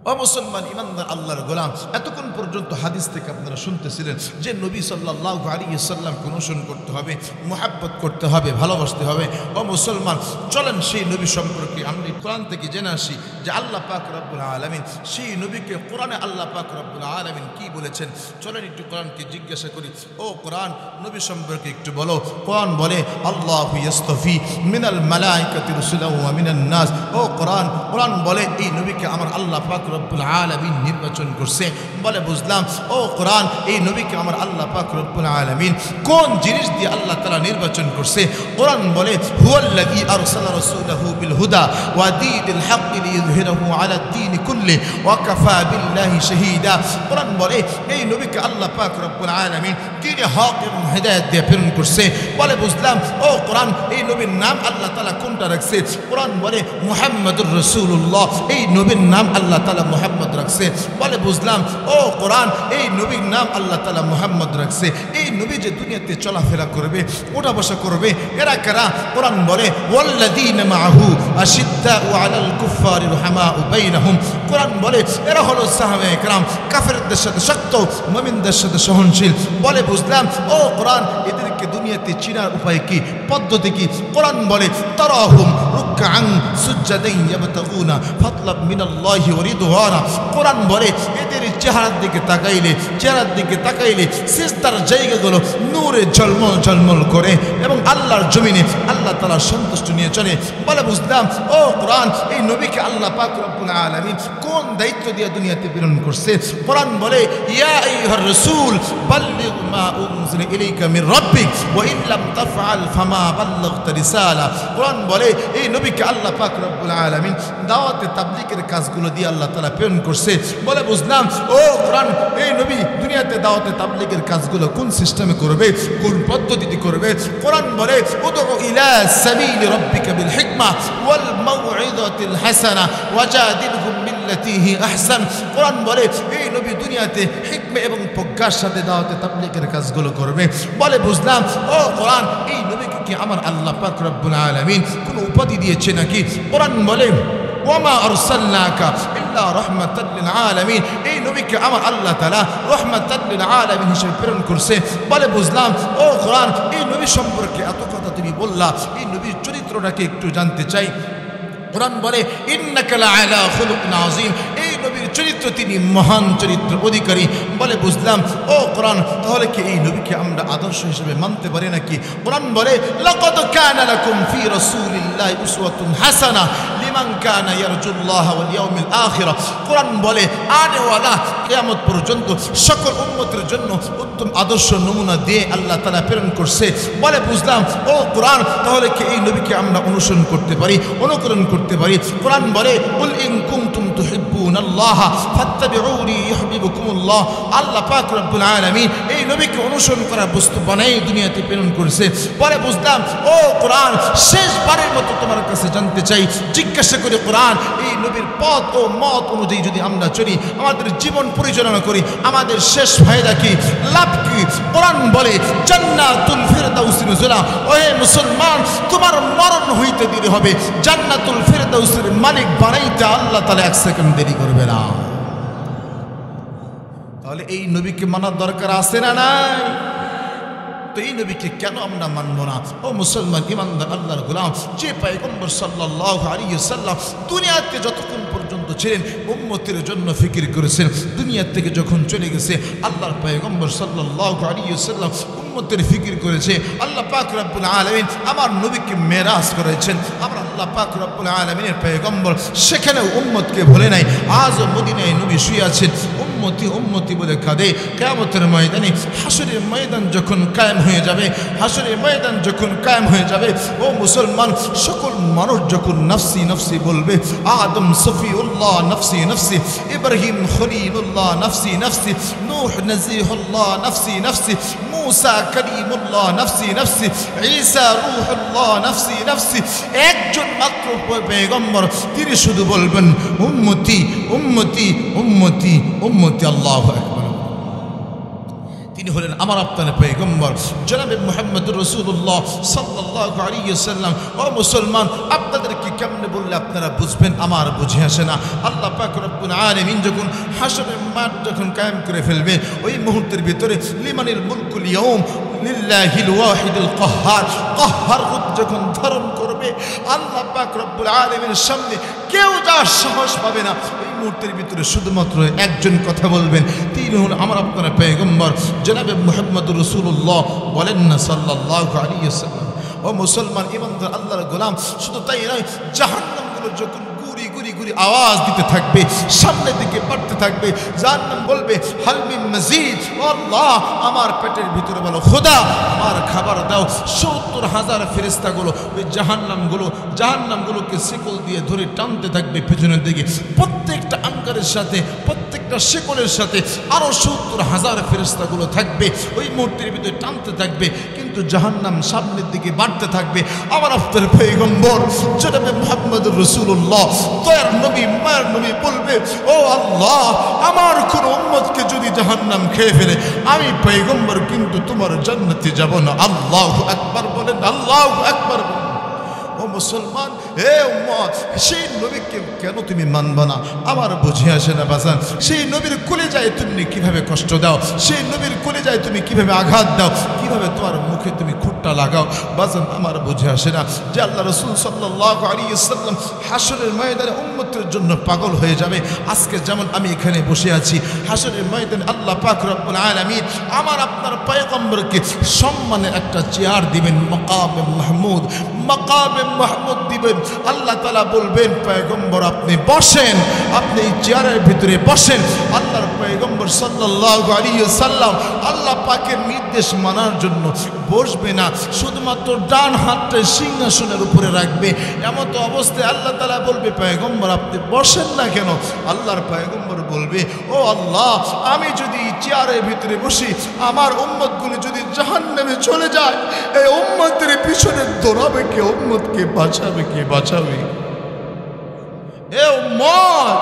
ও মুসলমান ইমানদার আল্লাহর গোলাম, এতক্ষণ পর্যন্ত হাদিস থেকে আপনারা শুনতেছিলেন যে নবী সাল্লাল্লাহু আলাইহি সাল্লামকে অনুসরণ করতে হবে, মুহাব্বত করতে হবে, ভালোবাসতে হবে। ও মুসলমান, চলেন সেই নবী সম্পর্কে আমরা কোরআন থেকে জেনে আসি যে আল্লাহ পাক রব্বুল আলামিন সেই নবীকে কোরআনে আল্লাহ পাক রব্বুল আলামিন কি বলেছেন। চলেন একটু কোরআনকে জিজ্ঞাসা করি, ও কোরআন, নবী সম্পর্কে একটু বলো। কোরআন বলে, আল্লাহু ইয়াসতাফি মিনাল মালাইকাতি রাসূলান ওয়া মিনান নাস। ও কোরআন, কোরআন বলে এই নবীকে আমার আল্লাহ পাক রব্বুল আলামিন নির্বাচন করছে। বলে বুঝলাম, ও কোরআন, এই নবীকে আমার আল্লাহ পাক রব্বুল আলামিন কোন জিনিস দিয়ে আল্লাহ তাআলা নির্বাচন করছে? কোরআন বলে, হুয়াল্লাযী আরসালা রাসূলাহু বিল হুদা ওয়া দীনিল হাক্কি লিইযহিরাহু আলা দ্বীনি কুল্লি ওয়া কাফা বিল্লাহি শাহীদা। কোরআন বলে এই নবীকে আল্লাহ পাক রব্বুল আলামিন দ্বীনে হক এবং হেদায়েত দিয়ে প্রেরণ করছে। বলে বুঝলাম, ও কোরআন, এই নবীর নাম আল্লাহ তাআলা কোনটা রাখছে? কোরআন বলে মুহাম্মাদুর রাসূলুল্লাহ, এই নবীর নাম আল্লাহ তাআলা মুহাম্মদ রাখছে। বলে বুঝলাম, ও কোরআন, এই নবীর নাম আল্লাহ তাআলা মুহাম্মদ রাখছে। এই নবী যে দুনিয়াতে চলাফেরা করবে, ওঠা বসা করবে, এরা কারা? কোরআন বলে, ওয়াল্লাযীনা মাআহু আশিদ্দাউ আলাল কুফফারি রুহামাউ বাইনাহুম। কোরআন বলে এরা হলো সাহাবায়ে কেরাম, কাফেরদের সাথে শক্ত, মুমিনদের সাথে সহনশীল। বলে বুঝলাম, ও কোরআন, এদেরকে দুনিয়াতে চিনার উপায় কি, পদ্ধতি কি? কোরআন বলে, তারাহুম রুকআন সুজদান ইয়াবতাগুনা ফাতলাব মিনাল্লাহি ওয়া রিদওয়ানা। কোরআন বলে এদের চেহারার দিকে তাকাইলে সিজদার জায়গাগুলো নূরে ঝলমল ঝলমল করে এবং আল্লাহর জমিনে আল্লাহ তাআলার সন্তুষ্টি নিয়ে চলে। বলে বুঝলাম, ও কোরআন, এই নবীকে আল্লাহ পাক রব্বুল আলামিন কোন দায়িত্ব দিয়ে দুনিয়াতে প্রেরণ করছে? কোরআন বলে, ইয়া আইয়ুহার রাসূল বাল্লিগ মা উনজিলা ইলাইকা মির রাব্বিক ওয়া ইন লাম তাফআল ফামা বাল্লাগতা রিসালা। কোরআন বলে এই নবীকে আল্লাহ পাক রব্বুল আলামিন দাওয়াতে তাবলীগের কাজগুলো দিয়ে আল্লাহ তাআলা প্রেরণ করছে। বলে বুঝলাম, ও কোরআন, এই নবী দুনিয়াতে দাওয়াতে তাবলীগের কাজগুলো কোন সিস্টেমে করবে, কোন পদ্ধতিতে করবে? কোরআন বলে, উদউ ইলা সাবিলি রাব্বিকা বিল হিকমা ওয়াল মাউইযাতিল হাসানা ওয়াজাদিলহুম বিল্লাতী হি আহসান। কোরআন বলে এই নবী দুনিয়াতে হিকমা এবং প্রজ্ঞার সাথে দাওয়াতে তাবলীগের কাজগুলো করবে। বলে বুঝলাম, ও কোরআন, এই নবীকে কি আমার আল্লাহ পাক রব্বুল আলামিন কোন উপাধি দিয়েছে নাকি? কোরআন বলে, ওয়ামা আরসালনাকা ইল্লা রাহমাতাল লিল আলামিন। এই নবীকে আমার আল্লাহ তাআলা রাহমাতাল লিল আলামিন হিসেবে প্রেরণ করছে। বলে বুঝলাম, ও কোরআন, এই নবী সম্পর্কে এত কথা তুমি বললা, এই নবীর চরিত্রটাকে একটু জানতে চাই। কোরআন বলে, ইন্নাকা লাআলা খুলুকিন আযীম। এই নবীর চরিত্র, তিনি মহান চরিত্র অধিকারী। বলে বুঝলাম, ও কোরআন, তাহলে কি এই নবীকে আমরা আদর্শ হিসেবে মানতে পারি নাকি? কোরআন বলে, লাকাদ কানা লাকুম ফি রাসূলিল্লাহি উসওয়াতুন হাসানা লিমান কানা ইয়ারজুল্লাহ ওয়াল ইয়াউমিল আখিরা। কোরআন বলে আনেওয়ালা কিয়ামত পর্যন্ত সকল উম্মতের জন্য উত্তম আদর্শ নমুনা দিয়ে আল্লাহ তাআলা প্রেরণ করছে। বলে বুঝলাম, ও কোরআন, তাহলে কি এই নবীকে আমরা অনুসরণ করতে পারি, অনুকরণ করতে পারি? কোরআন বলে, কুল ইন কুনতুম তুহিব্বুনাল্লাহ ফাত্তাবিউনি ইউহিব্বুকুমুল্লাহ। আল্লাহ পাক রব্বুল আলামিন এই নবীকে অনুসরণ করার বস্তু বানাই দুনিয়াতে প্রেরণ করেছে। বলে বুঝলাম, ও কোরআন, শেষবারের মতো তোমার কাছে জানতে চাই, জিজ্ঞাসা করি, কোরআন, এই নবীর পথ ও মত অনুযায়ী যদি আমরা চলি, আমাদের জীবন পরিচালনা করি, আমাদের শেষ ফায়দা কি, লাভ কি? কোরআন বলে, জান্নাতুল ফিরদাউসির নুজুলা। ওহে মুসলমান, তোমার মরণ হইতে দেরি হবে, জান্নাতুল ফিরদাউসের মালিক বানাইতে আল্লাহ তাআলা এক সেকেন্ড দেরি করবে না। তাহলে এই নবীকে মানার দরকার আছে না নাই? তো এই নবীকে কেন আমরা মানব না? ও মুসলমান ইমানদার আল্লাহর গোলাম, যে পয়গম্বর সাল্লাল্লাহু আলাইহি ওয়াসাল্লাম দুনিয়াতে যতক্ষণ পর্যন্ত ছিলেন উম্মতের জন্য ফিকির করেছেন, দুনিয়া থেকে যখন চলে গেছে আল্লাহর পয়গম্বর সাল্লাল্লাহু আলাইহি ওয়াসাল্লাম উম্মতের ফিকির করেছে। আল্লাহ পাক রব্বুল আলামিন আমার নবীকে মেরাজ করেছেন। আমার আল্লাহ পাক রব্বুল আলামিনের পয়গম্বর সেখানে উম্মতকে ভুলে নাই। আজও মদিনায় নবী শুয়ে আছেন, উম্মতি উম্মতি বলে কাঁদে। কিয়ামতের ময়দানে হাসরের ময়দান যখন কায়েম হয়ে যাবে, হাসরের ময়দান যখন কায়েম হয়ে যাবে, ও মুসলমান সকল মানুষ যখন নফসি নফসি বলবে, আদম সফিউল্লাহ নফসি নফসি, ইব্রাহিম খলিলুল্লাহ নফসি নফসি, নূহ নজিহুল্লাহ নফসি নফসি, মুসা কলিমুল্লাহ নফসি নফসি, ঈসা রূহুল্লাহ নফসি নফসি। একজন মাত্র পয়গম্বর, তিনি শুধু বলবেন উম্মতি উম্মতি উম্মতি উম্মতি। আল্লাহু আকবার। তিনি হলেন আমার আপনার পয়গম্বর জনাবে মুহাম্মদুর রাসূলুল্লাহ সাল্লাল্লাহু আলাইহি ওয়াসাল্লাম। ও মুসলমান, আপনাদেরকে কেমনে বললে আপনারা বুঝবেন? আমার বুঝে আসে না। আল্লাহ পাক রব্বুল আলামিন যখন হাসরের মাঠ যখন কায়েম করে ফেলবে, ওই মুহূর্তের ভিতরে লিমানিল মুলকুল ইয়াউম লিল্লাহিল ওয়াহিদুল কাহ্হার, কাহ্হার রূপ যখন ধারণ করবে আল্লাহ পাক রব্বুল আলামিনের সামনে কেউ যার সাহস পাবে না। এই মুহূর্তের ভিতরে শুধুমাত্র একজন কথা বলবেন, তিনি হলেন আমার আপনার পয়গম্বর জনাবে মুহাম্মদুর রাসূলুল্লাহ। বলেন না সাল্লাল্লাহু আলাইহি ওয়াসাল্লাম। ও মুসলমান ইমানদার আল্লাহর গোলাম, শুধু তাই নয়, জাহান্নামগুলো যখন গুরি গুরি গুরি আওয়াজ দিতে থাকবে, সামনের দিকে বাড়তে থাকবে, জাহান্নাম বলবে হাল মিন মাজিদ। ও আল্লাহ, আমার পেটের ভিতরে বলো খোদা আমার খাবার দাও। ৭০,০০০ ফেরেশতাগুলো ওই জাহান্নামগুলোকে শিকল দিয়ে ধরে টানতে থাকবে পেছনের দিকে। প্রত্যেকটা আঙ্কারের সাথে, প্রত্যেকটা শিকলের সাথে আরো ৭০,০০০ ফেরেশতাগুলো থাকবে, ওই মুহূর্তের ভিতরে টানতে থাকবে। কিন্তু জাহান্নাম সামনের দিকে বাড়তে থাকবে। আমার আপনার পয়গম্বর জনাবে মুহাম্মদুর রাসূলুল্লাহ দয়ার নবী মায়ের নবী বলবে, ও আল্লাহ, আমার কোন উম্মতকে যদি জাহান্নাম খেয়ে ফেলে, আমি পয়গম্বর কিন্তু তোমার জান্নাতে যাব না। আল্লাহু আকবার বলেন, আল্লাহু আকবার। ও মুসলমান, হে উম্মত, সেই নবীকে কেন তুমি মানবা না? আমার বুঝে আসে না বাজান। সেই নবীর কলিজায় তুমি কিভাবে কষ্ট দাও, সেই নবীর কলিজায় তুমি কিভাবে আঘাত দাও, কিভাবে তোমার মুখে তুমি খুঁটটা লাগাও বাজান, আমার বুঝে আসে না। যে আল্লাহ রাসূল সাল্লাল্লাহু আলাইহি ওয়াসাল্লাম হাসরের ময়দানে উম্মতের জন্য পাগল হয়ে যাবে। আজকে যেমন আমি এখানে বসে আছি, হাসরের ময়দানে আল্লাহ পাক রব্বুল আলামিন আমার আপনার পয়গম্বরকে সম্মানের একটা চেয়ার দিবেন, মাকামে মাহমুদ, মাকামে মাহমুদ দিবেন। আল্লাহ তাআলা বলবেন, পয়গম্বর আপনি বসেন, আপনি এই চেয়ারের ভিতরে বসেন। আল্লাহর পয়গম্বর সাল্লাল্লাহু আলাইহি ওয়াসাল্লাম আল্লাহ পাকের নির্দেশ মানার জন্য বসবে না, শুধুমাত্র ডান হাতটা সিংহাসনের উপরে রাখবে। এমন তো অবস্থায় আল্লাহ তাআলা বলবে, পয়গম্বর আপনি বসেন না কেন? আল্লাহর পয়গম্বর বলবে, ও আল্লাহ, আমি যদি চেয়ারের ভিতরে বসি, আমার উম্মতগুলো যদি জাহান্নামে চলে যায়, এই উম্মতের পিছনে দৌড়াবে কে? উম্মতকে বাঁচাবে কে? বাঁচাবে এ উম্মত।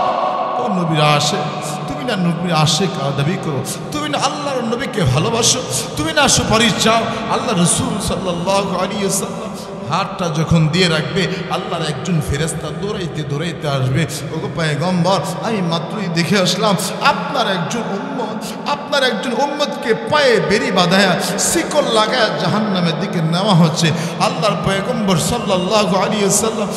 ও নবীর আশিক, তুমি না নবীর আশিক দাবি করো, তুমি না আল্লাহর নবীকে ভালোবাসো, তুমি না সুপারিশ চাও। আল্লাহ রাসূল সাল্লাল্লাহু আলাইহি ওয়াসাল্লাম হাতটা যখন দিয়ে রাখবে, আল্লাহর একজন ফেরেশতা দৌড়াইতে দৌড়াইতে আসবে, ওগো পয়গম্বর, আমি মাত্রই দেখে আসলাম আপনার একজন উম্মতকে পায়ে বেরি বাঁধায়া শিকল লাগায়া জাহান্নামের দিকে নেওয়া হচ্ছে। আল্লাহর পয়গম্বর সাল্লাল্লাহু আলাইহি ওয়াসাল্লাম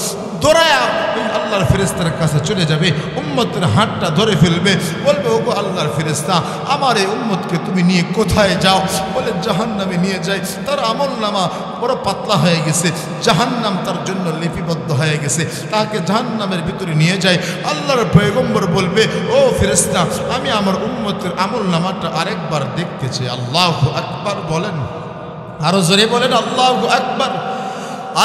দৌড়ায়া ওই আল্লাহর ফেরেশতার কাছে চলে যাবে, উম্মতের হাতটা ধরে ফেলবে, বলবে, ওগো আল্লাহর ফেরেশতা, আমার এই উম্মতকে তুমি নিয়ে কোথায় যাও? বলে জাহান্নামে নিয়ে যায়। তার আমলনামা বড় পাতলা হয়ে গেছে, জাহান্নাম তার জন্য লিপিবদ্ধ হয়ে গেছে, তাকে জাহান্নামের ভিতরে নিয়ে যায়। আল্লাহর পয়গম্বর বলবে, ও ফেরেশতা, আমি আমার উম্মতের আমলনামাটা আরেকবার দেখতে চাই। আল্লাহু আকবার বলেন, আরো জোরে বলেন, আল্লাহু আকবার।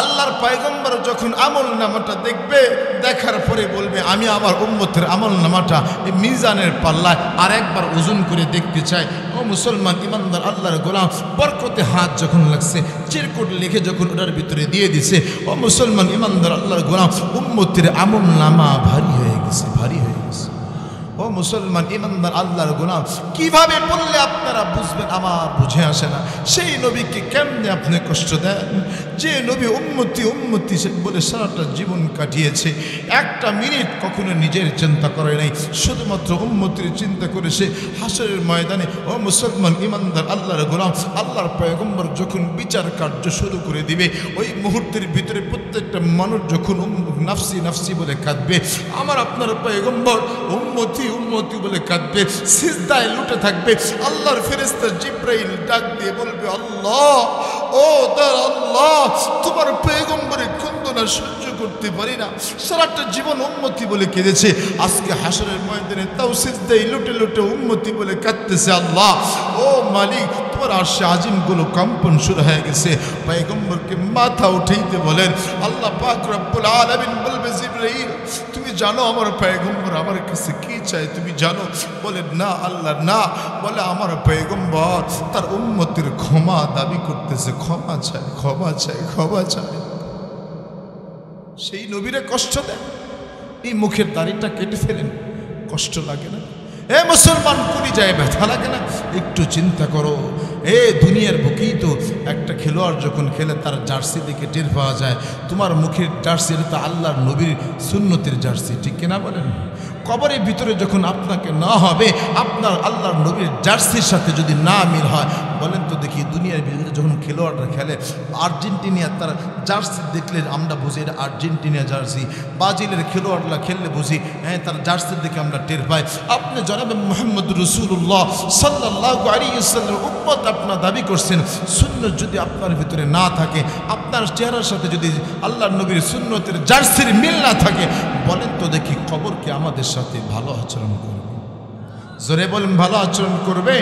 আল্লাহর পয়গম্বর যখন আমলনামাটা দেখবে, দেখার পরে বলবে, আমি আমার উম্মতের আমলনামাটা এই মিজানের পাল্লায় আরেকবার ওজন করে দেখতে চাই। ও মুসলমান ইমানদার আল্লাহর গোলাম, বরকতে হাত যখন লাগছে, চিরকুট লিখে যখন ওটার ভিতরে দিয়ে দিছে, ও মুসলমান ইমানদার আল্লাহর গোলাম, উম্মতের আমলনামা ভারী হয়ে গেছে, ভারী হয়ে গেছে। ও মুসলমান ইমানদার আল্লাহর গোলাম, কিভাবে বললে আপনারা বুঝবেন? আমার বুঝে আসে না। সেই নবীকে কেমনে আপনি কষ্ট দেন? যে নবী উম্মতি উম্মতি বলে সারাটা জীবন কাটিয়েছে, একটা মিনিট কখনো নিজের চিন্তা করে নাই, শুধুমাত্র উম্মতির চিন্তা করেছে। হাসরের ময়দানে ও মুসলমান ইমানদার আল্লাহর গোলাম, আল্লাহর পয়গম্বর যখন বিচার কার্য শুরু করে দিবে, ওই মুহূর্তের ভিতরে প্রত্যেকটা মানুষ যখন নাফসি নাফসি বলে কাঁদবে, আমার আপনার পয়গম্বর উম্মতি উম্মতি বলে কাঁদবে, সিজদায় লুটে থাকবে। আল্লাহর ফেরেশতা জিবরাইল ডাক দিয়ে বলবে, আল্লাহ ও তার আল্লাহ, তোমার পয়গম্বরের কন্দনা সহ্য করতে পারি না, সারাটা জীবন উম্মতি বলে কেঁদেছে, আজকে হাসরের ময়দানে তাও সিজদায় লুটে লুটে উম্মতি বলে কাঁদতেছে। আল্লাহ ও মালিক, তোমার আরশে আজিমগুলো কম্পন শুরু হয়ে গেছে। পয়গম্বরকে মাথা উঠাইতে বলেন। আল্লাহ পাক রব্বুল আলামিন বলবে, জিবরাইল তুমি জানো আমার পয়গম্বর আমার কাছে কি চায়, তুমি জানো? বলে না আল্লাহ না। বলে আমার পয়গম্বর তার উম্মতের ক্ষমা দাবি করতেছে, ক্ষমা চায় ক্ষমা চায় ক্ষমা চায়। সেই নবীরে কষ্ট দেয়, এই মুখের দাড়িটা কেটে ফেলেন, কষ্ট লাগে না? এ মুসলমান, কলি যায় ব্যথা লাগে না? একটু চিন্তা করো, এ দুনিয়ার বুকেই তো একটা খেলোয়াড় যখন খেলে তার জার্সি দেখে টের পাওয়া যায়, তোমার মুখের জার্সি তো আল্লাহর নবীর সুন্নতের জার্সি, ঠিক কিনা বলেন? কবরের ভিতরে যখন আপনাকে না হবে, আপনার আল্লাহর নবীর জার্সির সাথে যদি না মিল হয়, বলেন তো দেখি, দুনিয়ার ভিতরে যখন খেলোয়াড়রা খেলে, আর্জেন্টিনা তার জার্সি দেখলে আমরা বুঝি এটা আর্জেন্টিনা জার্সি, ব্রাজিলের খেলোয়াড়রা খেললে বুঝি হ্যাঁ তার জার্সি দেখে আমরা টের পাই। আপনি জনাবে মুহাম্মদ রাসূলুল্লাহ সাল্লাল্লাহু আলাইহি ওয়াসাল্লামের উম্মত আপনার দাবি করছেন, সুন্নত যদি আপনার ভিতরে না থাকে, আপনার চেহারার সাথে যদি আল্লাহর নবীর সুন্নতের জার্সির মিল না থাকে, বলেন তো দেখি কবরকে আমাদের সাথে ভালো আচরণ করবে? জোরে বলেন, ভালো আচরণ করবে?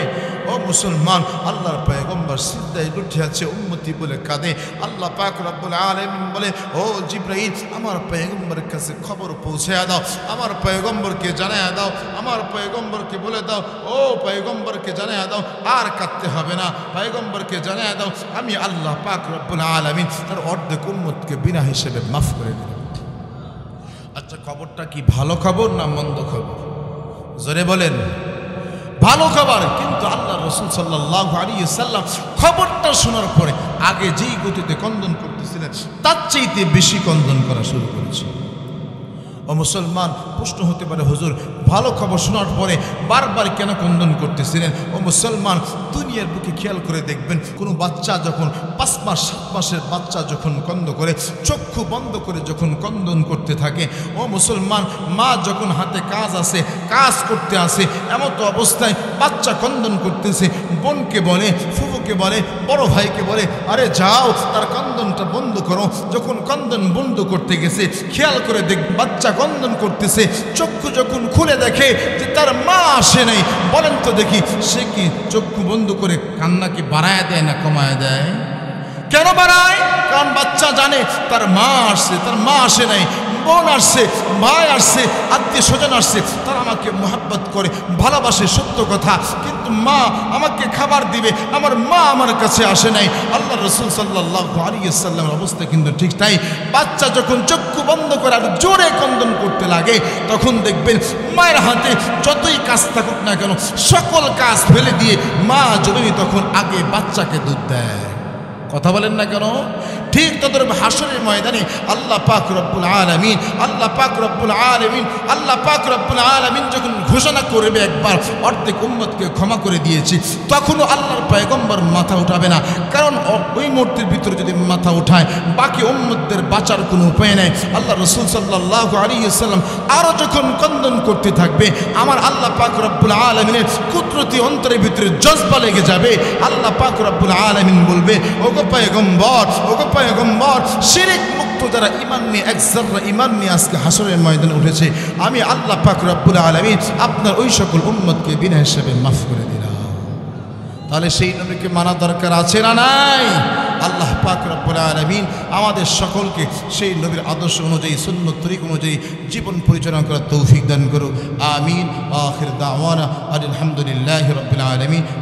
ও মুসলমান, আল্লাহর পয়গম্বর সিজদায় লুটে আছে, উম্মতি বলে কাঁদে। আল্লাহ পাক রব্বুল আলামিন বলে, ও জিবরাইল আমার পয়গম্বরের কাছে খবর পৌঁছায়া দাও, আমার পয়গম্বরকে জানায়া দাও, আমার পয়গম্বরকে বলে দাও, ও পয়গম্বরকে জানায়া দাও আর কাঁদতে হবে না, পয়গম্বরকে জানায়া দাও আমি আল্লাহ পাক রব্বুল আলামিন তার অর্ধেক উম্মতকে বিনা হিসেবে মাফ করে দিলাম। আচ্ছা, খবরটা কি ভালো খবর না মন্দ খবর? জোরে বলেন। ভালো খবর। কিন্তু আল্লাহ রাসূল সাল্লাল্লাহু আলাইহি ওয়াসাল্লাম খবরটা শোনার পরে আগে যেই গতিতে কন্দন করতেছিলেন তার চাইতে বেশি কন্দন করা শুরু করেছে। ও মুসলমান, প্রশ্ন হতে পারে, হুজুর ভালো খবর শোনার পরে বারবার কেন কন্দন করতেছিলেন? ও মুসলমান, দুনিয়ার বুকে খেয়াল করে দেখবেন, কোনো বাচ্চা যখন 5 মাস 7 মাসের বাচ্চা যখন কন্দ করে, চক্ষু বন্ধ করে যখন কন্দন করতে থাকে, ও মুসলমান, মা যখন হাতে কাজ আছে, কাজ করতে আসে, এমন তো অবস্থায় বাচ্চা কন্দন করতেছে, বোনকে বলে, ফুফুকে বলে, বড় ভাইকে বলে, আরে যাও তার কন্দনটা বন্ধ করো। যখন কন্দন বন্ধ করতে গেছে, খেয়াল করে দেখ বাচ্চা কন্দন করতেছে, চক্ষু যখন খুলে দেখে যে তার মা আসে নাই, বলেন তো দেখি সে কি চক্ষু বন্ধ করে কান্না কি বাড়ায় দেয় না কমায় দেয়? কেন বাড়ায়? কারণ বাচ্চা জানে তার মা আসছে, তার মা আসে নাই, বোন আসছে, ভাই আসছে, আত্মীয় স্বজন আসছে, তারা আমাকে মোহাব্বত করে, ভালোবাসে, সত্য কথা, কিন্তু মা আমাকে খাবার দিবে, আমার মা আমার কাছে আসে নাই। আল্লাহ রাসূল সাল্লাল্লাহু আলাইহি ওয়াসাল্লামের অবস্থা কিন্তু ঠিক তাই। বাচ্চা যখন চক্ষু বন্ধ করে আর জোরে কন্দন করতে লাগে, তখন দেখবেন মায়ের হাতে যতই কাজ থাকুক না কেন, সকল কাজ ফেলে দিয়ে মা জননী তখন আগে বাচ্চাকে দুধ দেয়। কথা বলেন না কেন? ঠিক তদরূপ হাসরের ময়দানে আল্লাহ পাক রব্বুল আলামিন, আল্লাহ পাক রব্বুল আলামিন, আল্লাহ পাক রব্বুল আলামিন যখন ঘোষণা করবে একবার অর্ধেক উম্মতকে ক্ষমা করে দিয়েছি, তখনও আল্লাহর পয়গম্বর মাথা উঠাবে না। কারণ ওই মুহূর্তের ভিতরে যদি মাথা উঠায়, বাকি উম্মতদের বাঁচার কোনো উপায় নেই। আল্লাহ রাসূল সাল্লাল্লাহু আলাইহি ওয়াসাল্লাম আরও যখন কন্দন করতে থাকবে, আমার আল্লাহ পাক রব্বুল আলামিনের কুদরতি অন্তরের ভিতরে জজবা লেগে যাবে। আল্লাহ পাক রব্বুল আলামিন বলবে, ওগো পয়গম্বর, ওগো পয়গম্বর, শিরক মুক্ত যারা ঈমান নিয়ে এক যারা ঈমান নিয়ে আজকে হাসরের ময়দানে উঠেছে, আমি আল্লাহ পাক রব্বুল আলামিন আপনার ওই সকল উম্মতকে বিনা হিসেবে মাফ করে দিলাম। তাহলে সেই নবীকে মানা দরকার আছে না নাই? আল্লাহ পাক রব্বুল আলামিন আমাদের সকলকে সেই নবীর আদর্শ অনুযায়ী, সুন্নত তরিক অনুযায়ী জীবন পরিচালনা করার তৌফিক দান করুক। আমিন। আখির দাওয়ানা আলহামদুলিল্লাহি রাব্বিল আলামিন।